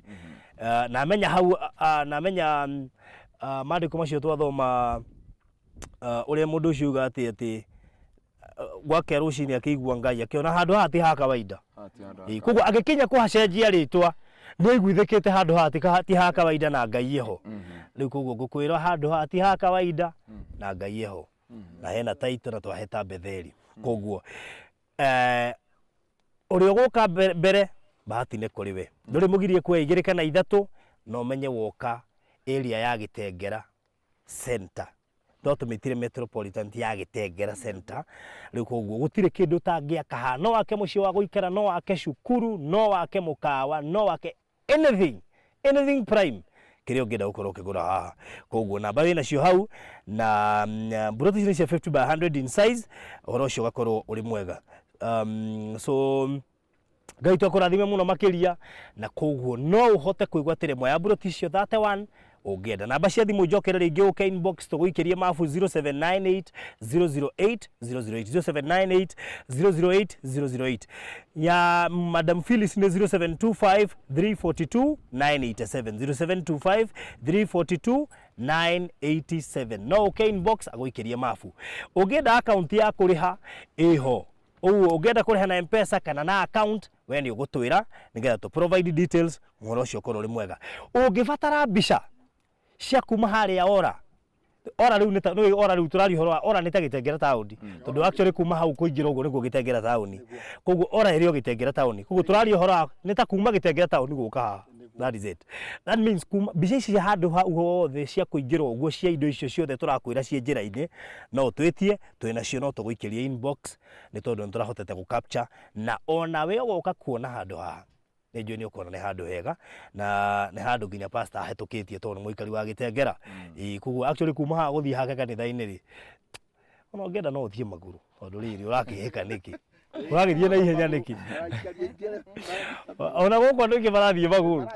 na menya hau na menya maandiko macio twathoma uria mundu ucio uga ati gwake rucini akigua Ngai akiona handu hati ha kawaida koguo agikinya kuhacenjia ritwa niguithikite handu hati ha kawaida na Ngai eho riu koguo ngukwira handu hati ha kawaida na Ngai eho na hena taito na twaheta betheri koguo uri uguka mbere bahati ne kuri we nduri mugirie kweigirika na 3 no menye woka area ya Gitengera center tumitire metropolitan ya Gitengera center riu koguo gutire kindu tangiaka ha no wake muci wa guikara no wake cukuru no wake mukawa no wake anything prime kirio ngenda gukorwo ukigura haha koguo namba wina cio hau na buroti ni cia 50 by 100 in size oro cio gakorwo uri mwega so Ngai twakurathime muno makiria na koguo no uhote kuigwatire moya buroti cio 31 ungienda namba cia thimu njokere ringi uke inbox tuguikirie mafu 0798 008 008 0798 008 ya Madam Phyllis ni 0725 342 987 0725 342 987 no uke inbox aguikirie mafu ungienda account ya kuriha iho ungienda kuriha na M-Pesa kana na account we ni ugutwira nigetha tu provide details ngoro cio korwo ri mwega ungibatara mbica cia kuma haria ora ora riu nita no ora riu turari horo ora nita gitengera tauni tondu actually kuma hau kuingira ugo niguo gitengera tauni koguo ora irio gitengera tauni koguo turari horo nita kuma gitengera tauni guka haha. That is it. That means kuma bica ici handu hau hothe cia kuingira uguo cia indo icio ciothe turakwira cie njira-ini no twitie twinacio no tuguikiria inbox ni tondu turahotete gu capture na ona we ugoka kuona handu haha nijue ni ukona ni handu hega na ni handu nginya pastor ahitukitie tondu muikari wa gitengera koguo actually kuma haha guthii hake kanitha-ini ri ona ngenda no uthie maguru tondu riri urakihika niki uragithie na ihenya niki ona guko nduki barathie maguru.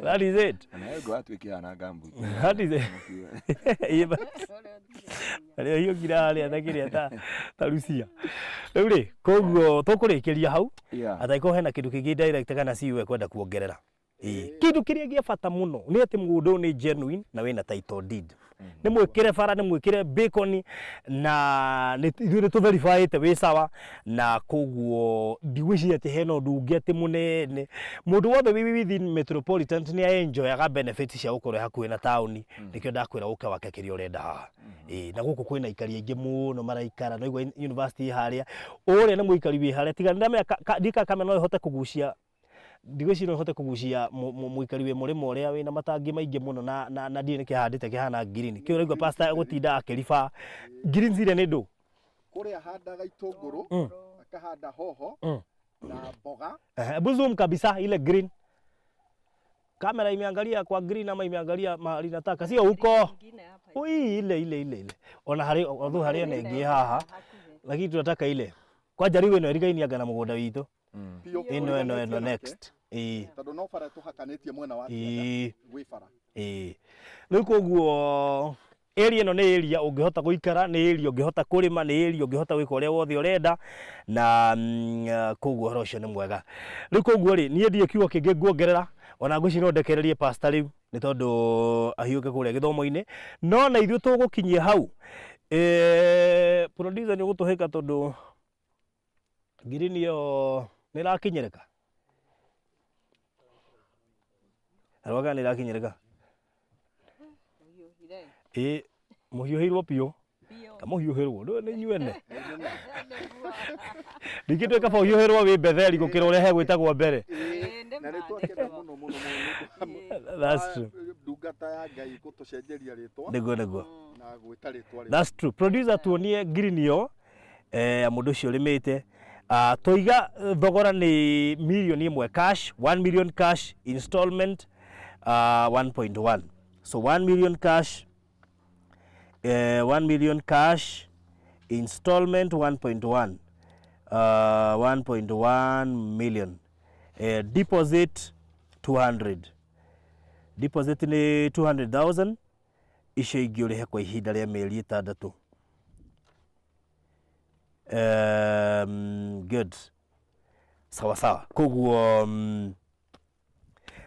That is it. Na ego atwike ana gambu. That is it. Ari hiyo kira ari atakiria ta Lucia. Riu ri koguo tukurikiria hau ataiko hena kindu kingi direct kana siwe kwenda kuongerera. Kindu kiria gia bata muno ni ati mundu ni genuine na wina title deed. Ni mwikire bara ni mwikire bacon na ni tu verify te we sawa na koguo ndiwici ati hena undu ungi ati munene mundu wothe within metropolitan ni enjoy aga benefits cia gukorwo hakuhi na tauni nikio ndakwira uka wake kiria urenda haha na guku kwina ikari aingi muno maraikara no igwa university haria uri ni muikari wi haria tiga ndika kame no ihote kugucia ndigwicira no ihote kugucia muikari wi murimo uria wina matangi maingi muno na ndie ni kihandite kihana green kio rigwa pastor gutinda akirifa green zire ni ndu kuria handaga itunguru akahanda hoho na mboga buzum kabisa ile green kamera imeangalia kwa green ama imeangalia mahali nataka sio huko ui ile ona hari odhu hari na ingi haha lakini tunataka ile kwa jaribu ino erigainia na mugunda witu ino next tondu no bara tuhakanitie mwena wa gwi bara riu koguo area ino ni area ungihota guikara ni area ungihota kurima ni area ungihota gwika uria wothe urenda na koguo horo ucio ni mwega riu koguo ri nie ndie kiugo kingi nguongerera ona ngucino ndekererie pastor riu ni tondu ahiuke kuria githomo-ini no na ithu tugukinyia hau producer ni gutuhika tondu green yo ni rakinyereka arwaga ni rakinyereka muhiuhirwo pio kamuhiuhirwo ndo ni nyuene ndikitwe kaba uhiuhirwo wi betheri gukira uria hegwitagwo mbere na ni twakenda muno that's true ndungata ya Ngai gutucenjeria ritwa nego na gwita ritwa that's true producer tuonie green yo mundu ucio rimite toiga thogora ni milioni imwe cash 1 million cash installment 1.1 so 1 million cash 1 million cash installment 1.1 1.1 million deposit 200 deposit ni 200,000 icio ingi urihe kwa ihinda ria mieri 6 good sawa koguo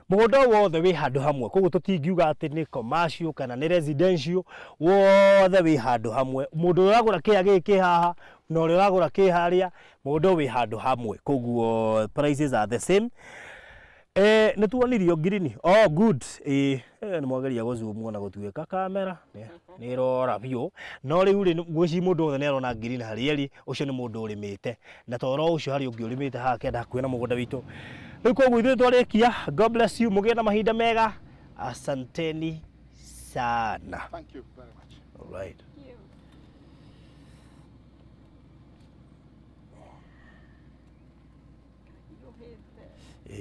mugunda wothe wi handu hamwe koguo tutingiuga ati ni commercial kana ni residential wothe wi handu hamwe mundu uragura kia giki haha no uri uragura ki haria mundu wi handu hamwe koguo prices are the same ni tuonirio green good ni mwageria guzoom na gutuika kamera ni rora bio no riu ri gwici mundu wothe ni arona green harieri ucio ni mundu urimite na toro ucio hari ungi urimite haha kenda kwina mugunda witu riu koguo ithu twarikia God bless you mugie na mahinda mega asanteni sana. Thank you very much. All right.